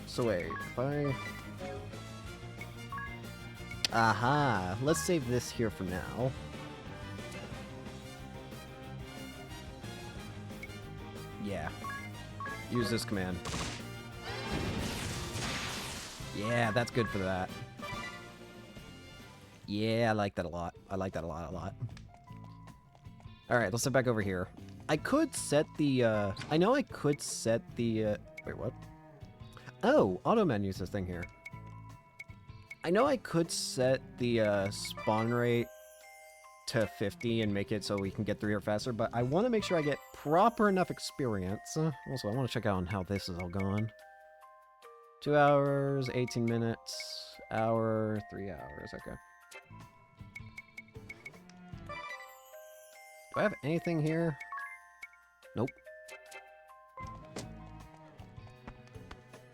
So wait, if I... Aha! Let's save this here for now. Yeah. Use this command. Yeah, that's good for that. Yeah, I like that a lot. I like that a lot. Alright, let's head back over here. I could set the, I know I could set the, wait, what? Oh, auto menu's this thing here. I know I could set the spawn rate to 50 and make it so we can get through here faster, but I want to make sure I get proper enough experience. Also, I want to check out on how this is all going. 2 hours, 18 minutes, hour, 3 hours, okay. Do I have anything here? Nope.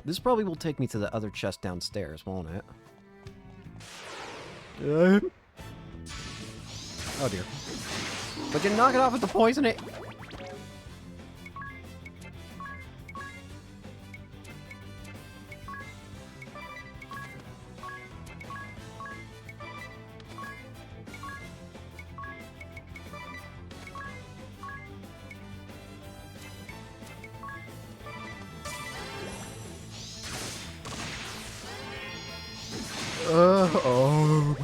This probably will take me to the other chest downstairs, won't it? Oh dear. But you knock it off with the poison it. Oh.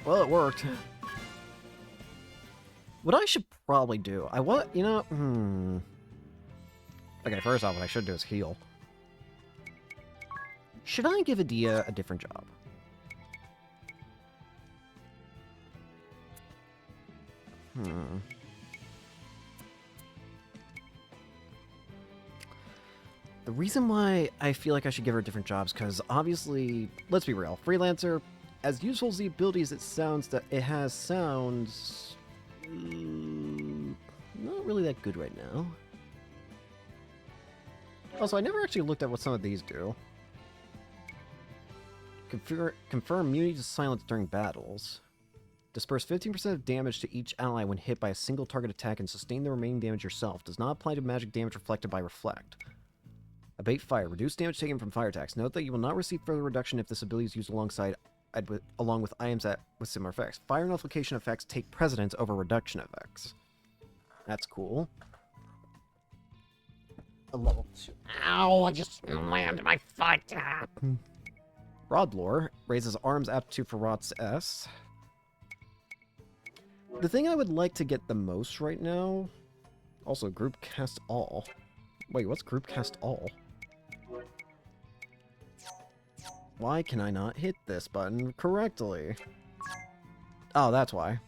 Well, it worked. What I should probably do, you know, Okay, first off, what I should do is heal. Should I give Adia a different job? The reason why I feel like I should give her different jobs, because obviously, let's be real, Freelancer, as useful as the ability as it sounds, that it has sounds not really that good right now. Also, I never actually looked at what some of these do. Confirm immunity to silence during battles. Disperse 15% of damage to each ally when hit by a single target attack and sustain the remaining damage yourself. Does not apply to magic damage reflected by Reflect. Abate fire. Reduce damage taken from fire attacks. Note that you will not receive further reduction if this ability is used along with items with similar effects. Fire nullification effects take precedence over reduction effects. That's cool. A level 2. Ow! I just landed my foot. Broadlore raises arms aptitude for Rot's S. The thing I would like to get the most right now... Also, group cast all. Wait, what's group cast all? Why can I not hit this button correctly? Oh, that's why.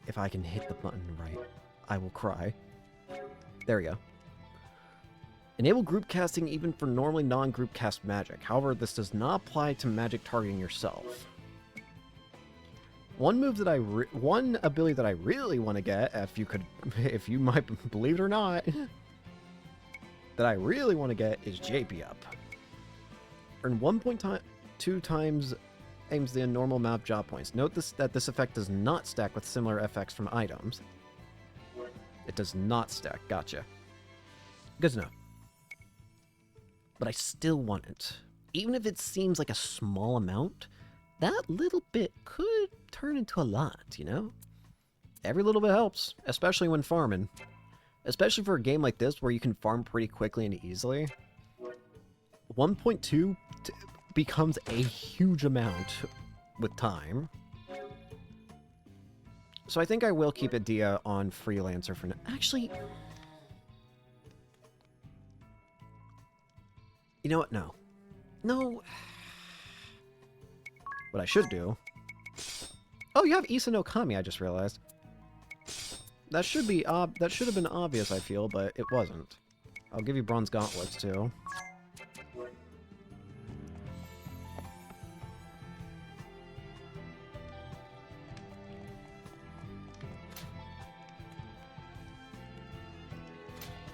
If I can hit the button right, I will cry. There we go. Enable group casting even for normally non-group cast magic. However, this does not apply to magic targeting yourself. One ability that I really want to get, if you might believe it or not, that I really want to get is JP up. Earn 1.2 times aims the normal amount of job points. Note that this effect does not stack with similar effects from items. It does not stack. Gotcha. Good to know. But I still want it. Even if it seems like a small amount, that little bit could turn into a lot, you know? Every little bit helps, especially when farming. Especially for a game like this where you can farm pretty quickly and easily. 1.2 becomes a huge amount with time. So I think I will keep Adia on Freelancer for now. Actually... You know what? No. No. What I should do... Oh, you have Issa no Kami, I just realized. That should have been obvious, I feel, but it wasn't. I'll give you Bronze Gauntlets, too.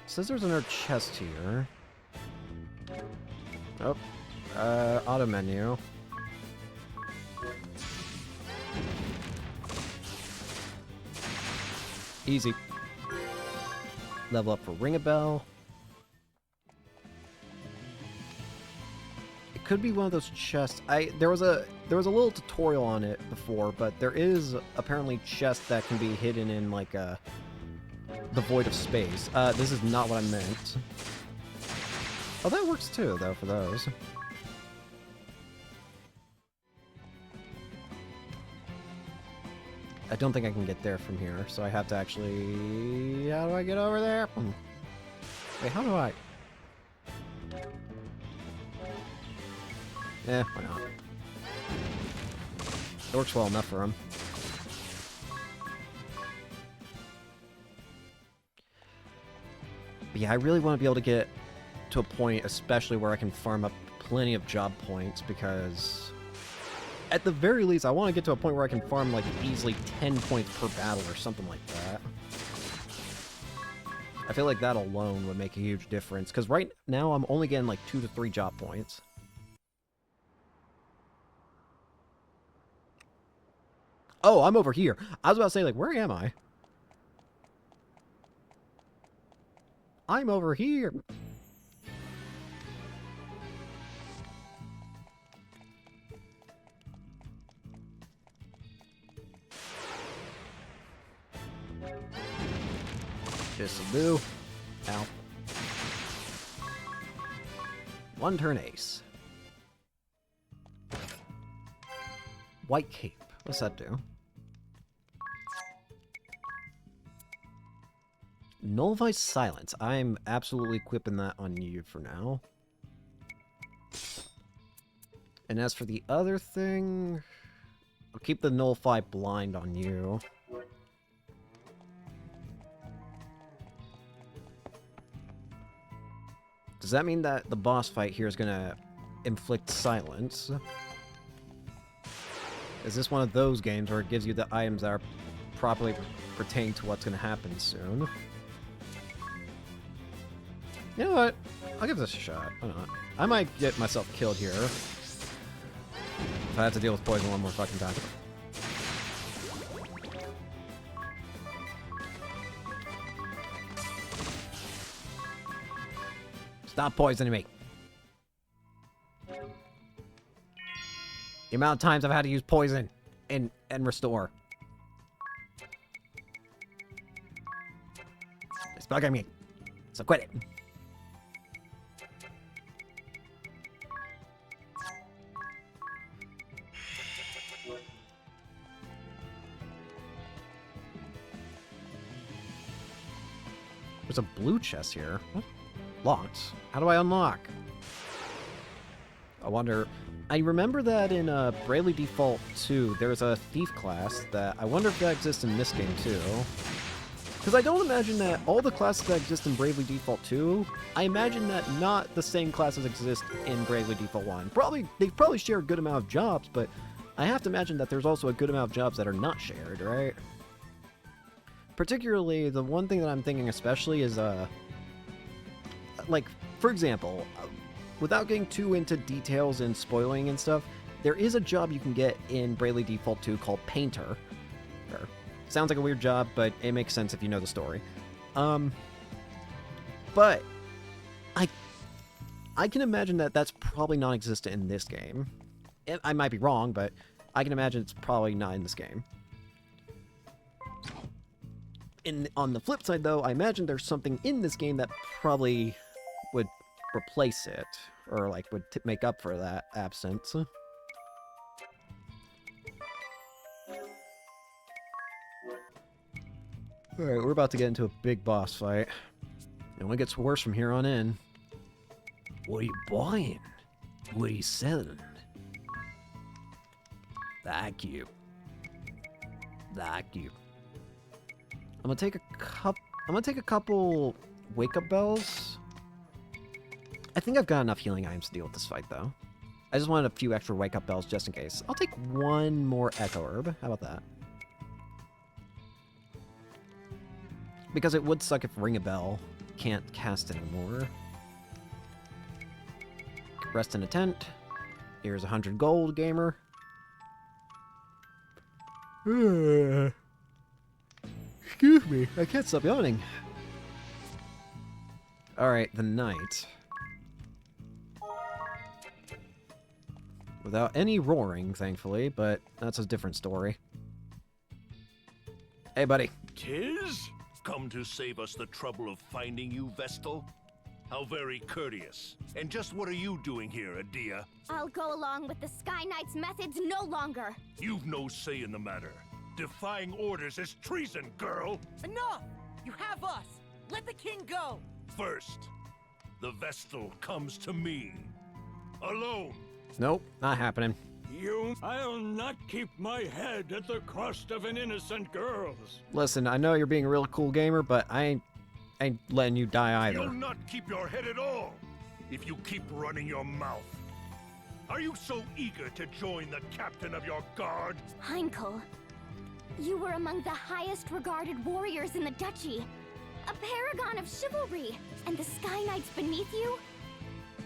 Says there's another chest here. Oh. Auto menu. Easy. Level up for Ring a Bell. It could be one of those chests. There was a little tutorial on it before, but there is apparently chests that can be hidden in like the void of space. This is not what I meant. Oh, that works too, though, for those. I don't think I can get there from here, so I have to actually... How do I get over there? Wait, how do I... Eh, why not? It works well enough for him. But yeah, I really want to be able to get to a point, especially where I can farm up plenty of job points, because... At the very least, I want to get to a point where I can farm, like, easily 10 points per battle or something like that. I feel like that alone would make a huge difference, because right now I'm only getting, like, 2 to 3 job points. Oh, I'm over here. I was about to say, like, where am I? I'm over here. This'll do. Ow. One turn ace. White cape. What's that do? Nullify silence. I'm absolutely equipping that on you for now. And as for the other thing, I'll keep the nullify blind on you. Does that mean that the boss fight here is gonna inflict silence? Is this one of those games where it gives you the items that are properly pertaining to what's gonna happen soon? You know what? I'll give this a shot. Why not? I might get myself killed here. If I have to deal with poison one more fucking time. Stop poisoning me. The amount of times I've had to use poison and restore. It's bugging me. So quit it. There's a blue chest here. What? Locked. How do I unlock? I wonder... I remember that in Bravely Default 2, there's a thief class that... I wonder if that exists in this game too. Because I don't imagine that all the classes that exist in Bravely Default 2, I imagine that not the same classes exist in Bravely Default 1. They probably share a good amount of jobs, but I have to imagine that there's also a good amount of jobs that are not shared, right? Particularly, the one thing that I'm thinking especially is, like, for example, without getting too into details and spoiling and stuff, there is a job you can get in Bravely Default 2 called Painter. Sounds like a weird job, but it makes sense if you know the story. But I can imagine that that's probably non-existent in this game. I might be wrong, but I can imagine it's probably not in this game. On the flip side, though, I imagine there's something in this game that probably would replace it, or like would make up for that absence. Alright, we're about to get into a big boss fight. It only gets worse from here on in. What are you buying? What are you selling? Thank you. Thank you. I'm gonna take a couple wake-up bells. I think I've got enough healing items to deal with this fight, though. I just wanted a few extra wake-up bells just in case. I'll take one more Echo Herb. How about that? Because it would suck if Ring a Bell can't cast anymore. Rest in a tent. Here's 100 gold, gamer. Excuse me, I can't stop yawning. Alright, the knight. Without any roaring, thankfully, but that's a different story. Hey, buddy. Tis? Come to save us the trouble of finding you, Vestal? How very courteous. And just what are you doing here, Adia? I'll go along with the Sky Knight's methods no longer. You've no say in the matter. Defying orders is treason, girl! Enough! You have us! Let the king go! First, the Vestal comes to me. Alone. Nope, not happening. I'll not keep my head at the cost of an innocent girl's. Listen, I know you're being a real cool gamer, but I ain't letting you die either. You'll not keep your head at all if you keep running your mouth. Are you so eager to join the captain of your guard? Heinkel, you were among the highest regarded warriors in the duchy. A paragon of chivalry. And the Sky Knights beneath you?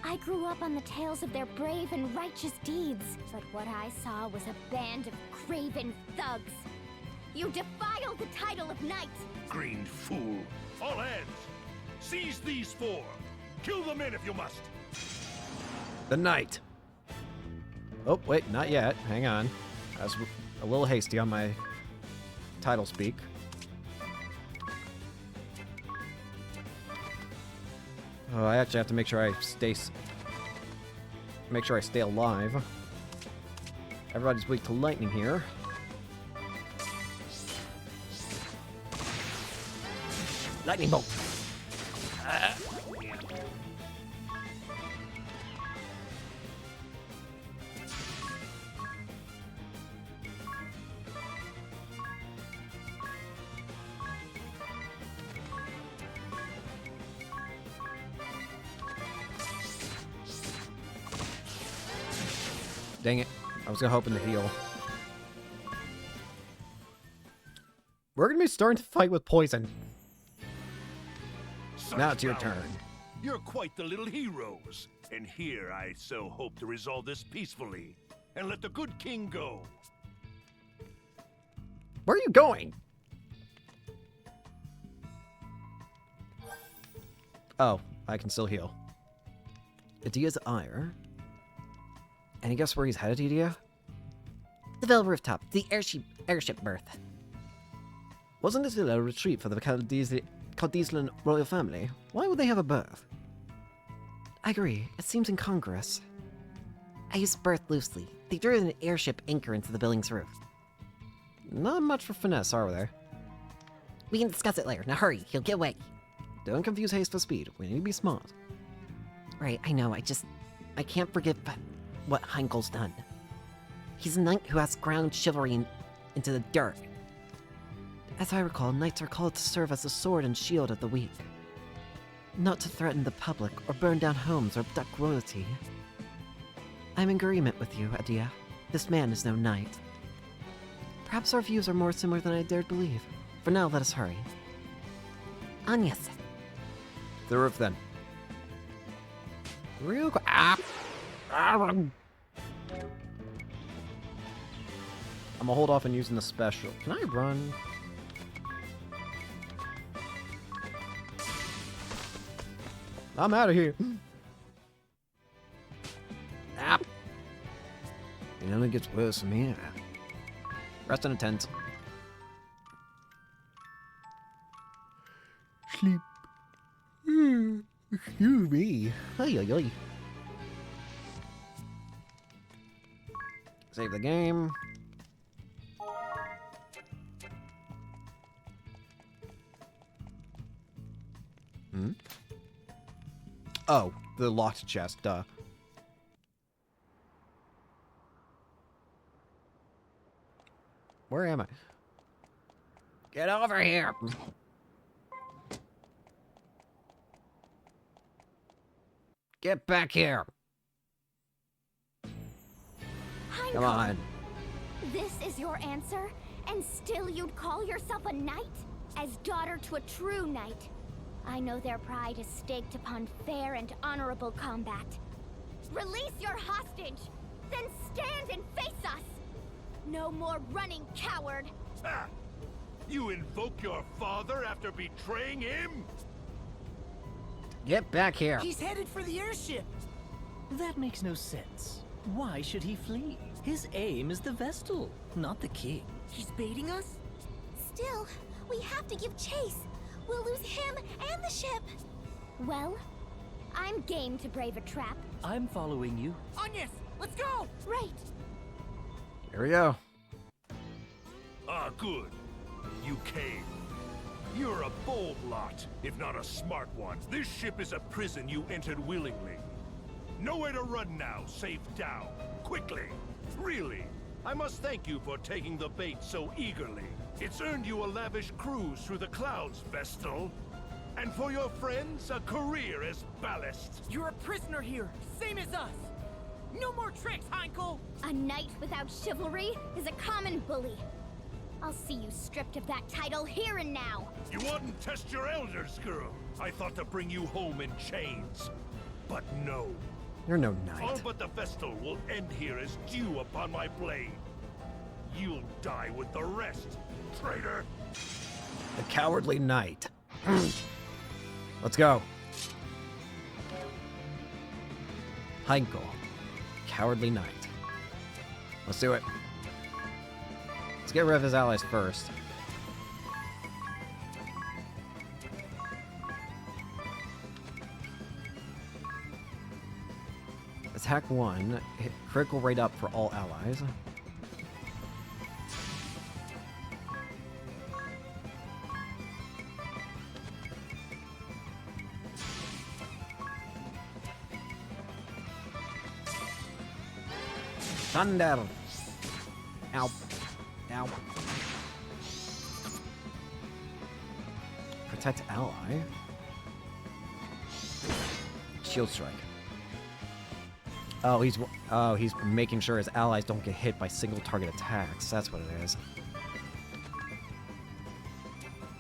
I grew up on the tales of their brave and righteous deeds, but what I saw was a band of craven thugs. You defiled the title of knight! Green fool. All hands! Seize these four! Kill the men if you must! The knight. Oh, wait, not yet. Hang on. I was a little hasty on my title speak. Oh, I actually have to make sure I stay alive. Everybody's weak to lightning here. Lightning bolt. Dang it. I was hoping to heal. We're gonna be starting to fight with poison. Now it's your turn. You're quite the little heroes. And here I so hope to resolve this peacefully and let the good king go. Where are you going? Oh, I can still heal. Adia's ire. Any guess where he's headed, Adia? The Villa rooftop, the airship berth. Wasn't it a retreat for the Cadens royal family? Why would they have a berth? I agree. It seems incongruous. I used berth loosely. They drew an airship anchor into the building's roof. Not much for finesse, are there? We can discuss it later. Now hurry, he'll get away. Don't confuse haste with speed. We need to be smart. Right, I know. I can't forget what Heinkel's done. He's a knight who has ground chivalry into the dirt. As I recall, knights are called to serve as the sword and shield of the weak. Not to threaten the public or burn down homes or abduct royalty. I'm in agreement with you, Adia. This man is no knight. Perhaps our views are more similar than I dared believe. For now, let us hurry. Agnes. The roof, then. Real quick. I'm gonna hold off on using the special. Can I run? I'm out of here. It only gets worse from here. Rest in a tent. Sleep. Excuse me. Ay, ay, ay. Save the game. Hmm? Oh, the locked chest, duh. Where am I? Get over here! Get back here! Come on. This is your answer? And still you'd call yourself a knight? As daughter to a true knight. I know their pride is staked upon fair and honorable combat. Release your hostage! Then stand and face us! No more running, coward! Ah! You invoke your father after betraying him? Get back here! He's headed for the airship! That makes no sense. Why should he flee? His aim is the Vestal, not the king. He's baiting us? Still, we have to give chase. We'll lose him and the ship. Well, I'm game to brave a trap. I'm following you. Agnes, let's go! Right. Here we go. Ah, good. You came. You're a bold lot, if not a smart one. This ship is a prison you entered willingly. Nowhere to run now, save down. Quickly. Really, I must thank you for taking the bait so eagerly. It's earned you a lavish cruise through the clouds, Vestal. And for your friends, a career as ballast. You're a prisoner here, same as us. No more tricks, Heinkel! A knight without chivalry is a common bully. I'll see you stripped of that title here and now. You wouldn't test your elders, girl. I thought to bring you home in chains. But no. You're no knight. All but the Vestal will end here as dew upon my blade. You'll die with the rest, traitor. The cowardly knight. Let's go. Heinkel. Cowardly knight. Let's do it. Let's get rid of his allies first. Attack 1, hit critical rate up for all allies. Thunder! Ow. Ow. Protect ally. Shield strike. Oh, he's making sure his allies don't get hit by single target attacks. That's what it is.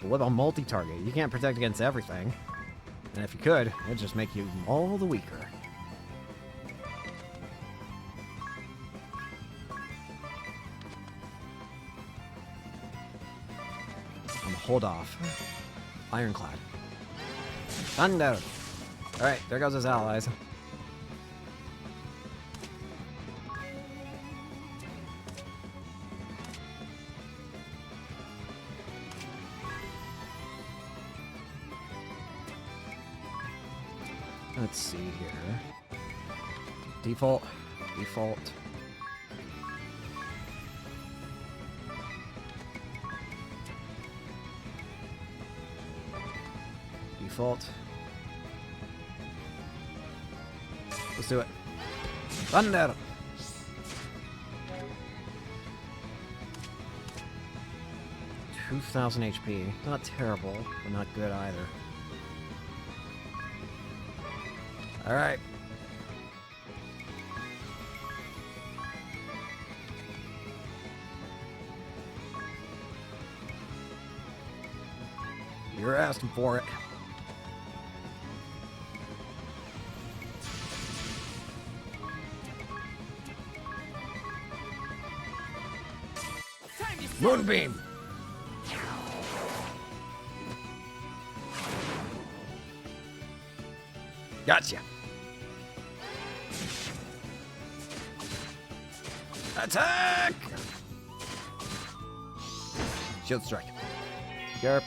But what about multi-target? You can't protect against everything. And if you could, it'd just make you all the weaker. Hold off. Ironclad. Thunder! Alright, there goes his allies. Let's see here. Default. Default. Default. Let's do it. Thunder! $2,000 HP. Not terrible, but not good either. Alright. You're asking for it. Moonbeam! Gotcha! Attack! Shield strike. Yarp.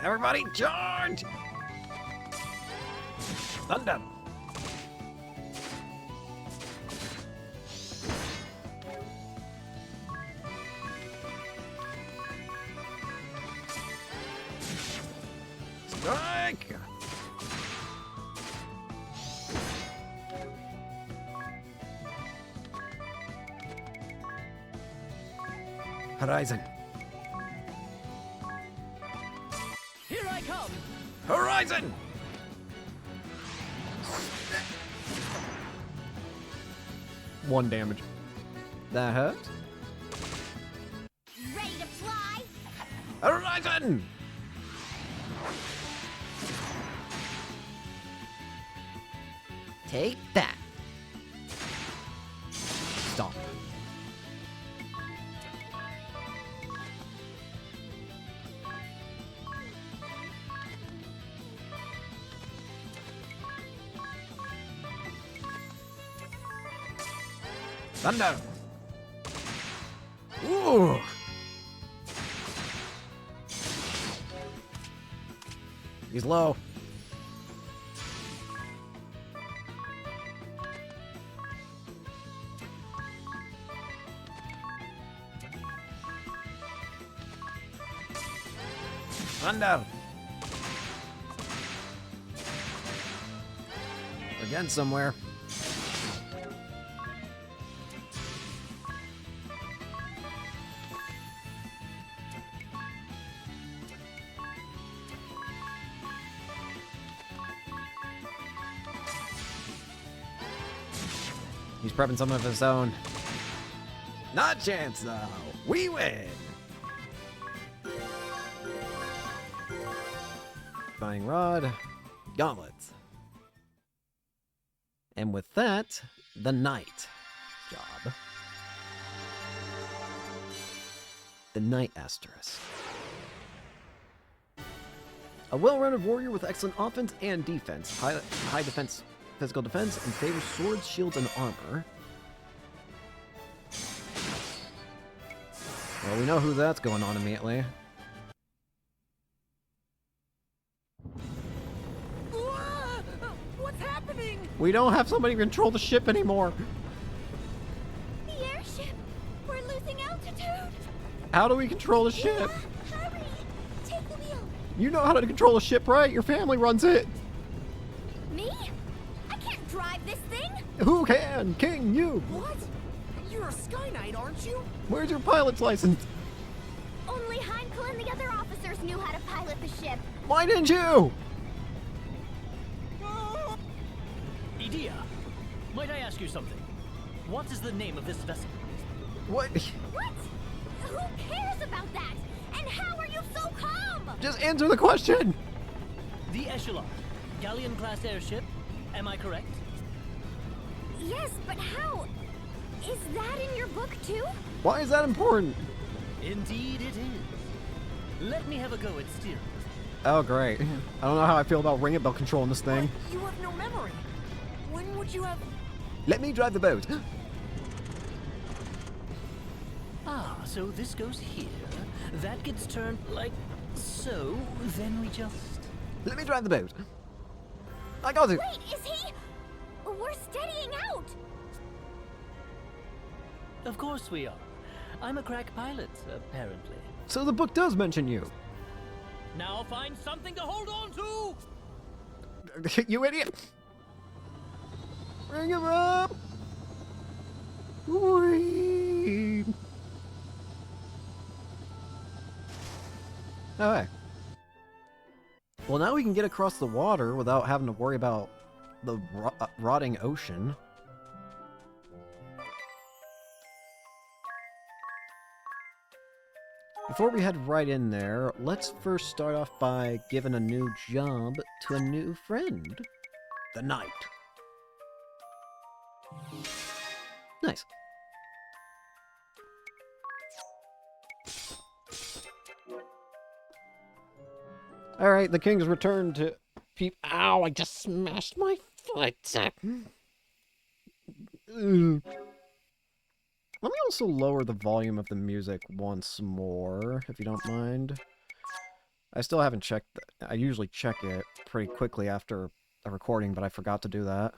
Everybody charge! Thunder! Strike! Horizon. Here I come! Horizon! One damage. That hurt. Ready to fly? Horizon! Take that. Stop. Thunder! Ooh! He's low. Thunder! Again somewhere. He's prepping some of his own. Not a chance, though. We win! Flying Rod. Gauntlets. And with that, the Knight job. The Knight Asterisk. A well-rounded warrior with excellent offense and defense. High defense, physical defense, and favors swords, shields, and armor. Well, we know who that's going on immediately. happening? We don't have somebody control the ship anymore. The airship! We're losing altitude! How do we control the ship? Hurry! Take the wheel! You know how to control a ship, right? Your family runs it. Me? I can't drive this thing! Who can? King, you. What? You're a Sky Knight, aren't you? Where's your pilot's license? Only Heinkel and the other officers knew how to pilot the ship. Why didn't you? Idea, might I ask you something? What is the name of this vessel? What? What? Who cares about that? And how are you so calm? Just answer the question. The Echelon, galleon-class airship. Am I correct? Yes, but how? Is that in your book too? Why is that important? Indeed it is. Let me have a go at steering. Oh, great. I don't know how I feel about ring bell controlling this thing. You have no memory. When would you have... Let me drive the boat. Ah, so this goes here. That gets turned like so. Then we just... Let me drive the boat. I got it. Wait, is he? We're steadying out. Of course we are. I'm a crack pilot, apparently. So the book does mention you. Now find something to hold on to! You idiot. Bring him up. Whee. Alright. Well, now we can get across the water without having to worry about the rotting ocean. Before we head right in there, let's first start off by giving a new job to a new friend. The Knight. Nice. Alright, the king's returned to peep. Ow, I just smashed my foot. Ugh. Let me also lower the volume of the music once more, if you don't mind. I still haven't checked. I usually check it pretty quickly after a recording, but I forgot to do that.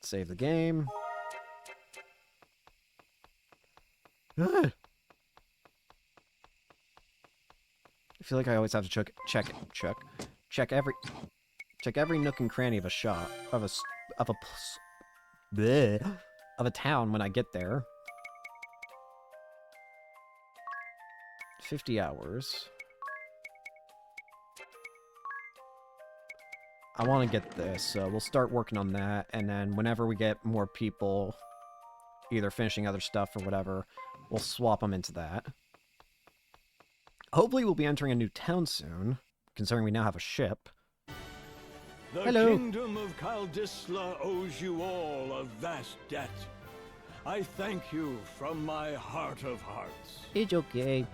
Save the game. Ugh. I feel like I always have to check every nook and cranny of a shot of a town when I get there. 50 hours. I want to get this, so we'll start working on that, and then whenever we get more people either finishing other stuff or whatever, we'll swap them into that. Hopefully we'll be entering a new town soon, considering we now have a ship. The Hello. kingdom of Kaldisla owes you all a vast debt. I thank you from my heart of hearts. It's okay.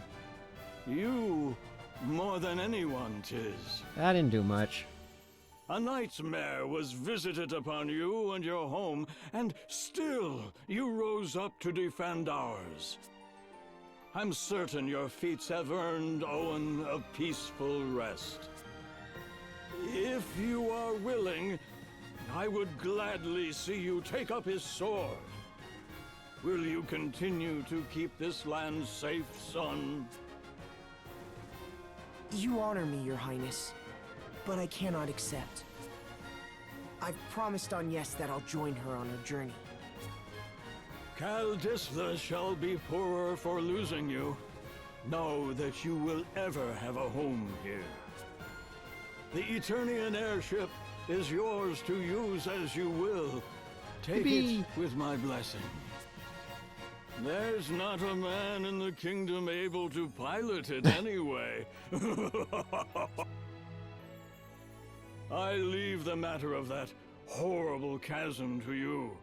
You, more than anyone, 'tis. I didn't do much. A nightmare was visited upon you and your home, and still you rose up to defend ours. I'm certain your feats have earned Owen a peaceful rest. If you are willing, I would gladly see you take up his sword. Will you continue to keep this land safe, son? You honor me, Your Highness, but I cannot accept. I've promised on Yes that I'll join her on her journey. Kaldisla shall be poorer for losing you. Know that you will ever have a home here. The Eternian airship is yours to use as you will. Take it with my blessing. There's not a man in the kingdom able to pilot it anyway. I leave the matter of that horrible chasm to you.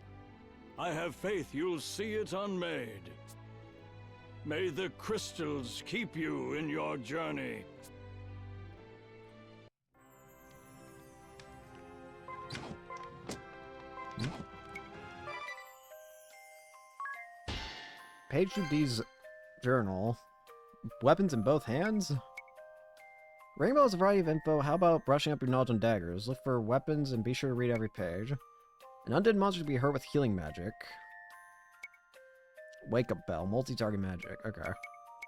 I have faith you'll see it unmade. May the crystals keep you in your journey. Page 2D's journal. Weapons in both hands? Rainbow has a variety of info. How about brushing up your knowledge on daggers? Look for weapons and be sure to read every page. An undead monster can be hurt with healing magic. Wake up bell. Multi-target magic. Okay.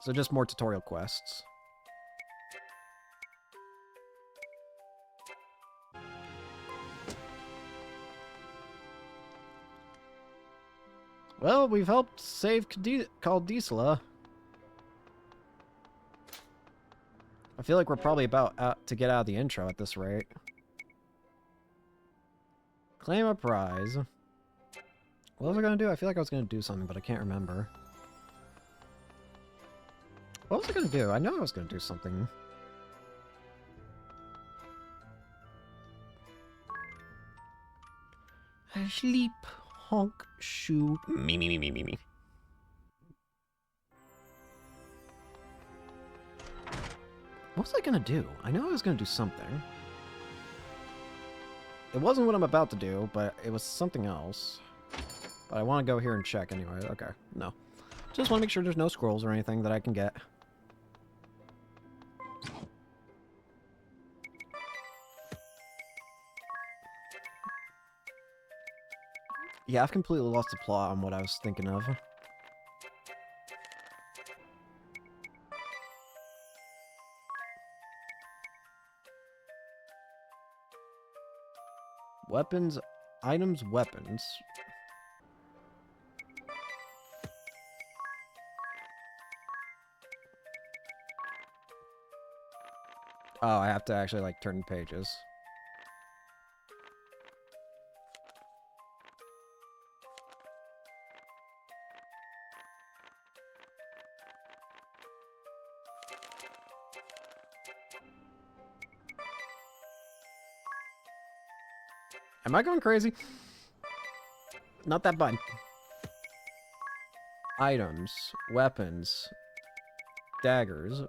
So just more tutorial quests. Well, we've helped save Caldisla. I feel like we're probably about to get out of the intro at this rate. Claim a prize. What was I going to do? I feel like I was going to do something, but I can't remember. What was I going to do? I know I was going to do something. I sleep, honk, shoe, me. What was I gonna do? I know I was gonna do something. It wasn't what I'm about to do, but it was something else. But I want to go here and check anyway. Okay, no. Just want to make sure there's no scrolls or anything that I can get. Yeah, I've completely lost the plot on what I was thinking of. Weapons, items, weapons. Oh, I have to actually, like, turn pages. Am I going crazy? Not that button. Items, weapons, daggers.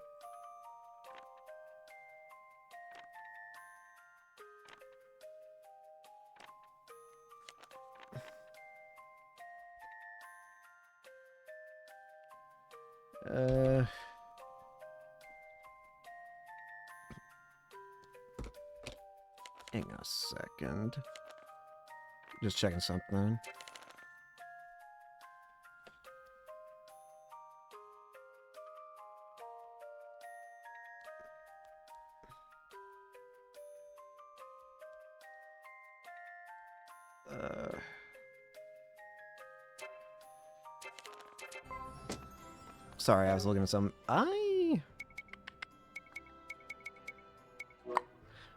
Hang on a second. Just checking something. Sorry, I was looking at something.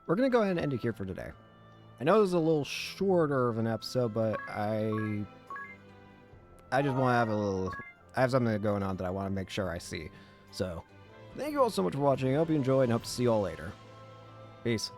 We're gonna go ahead and end it here for today. I know it was a little shorter of an episode, but I just want to have I have something going on that I want to make sure I see. So, thank you all so much for watching. I hope you enjoyed and hope to see you all later. Peace.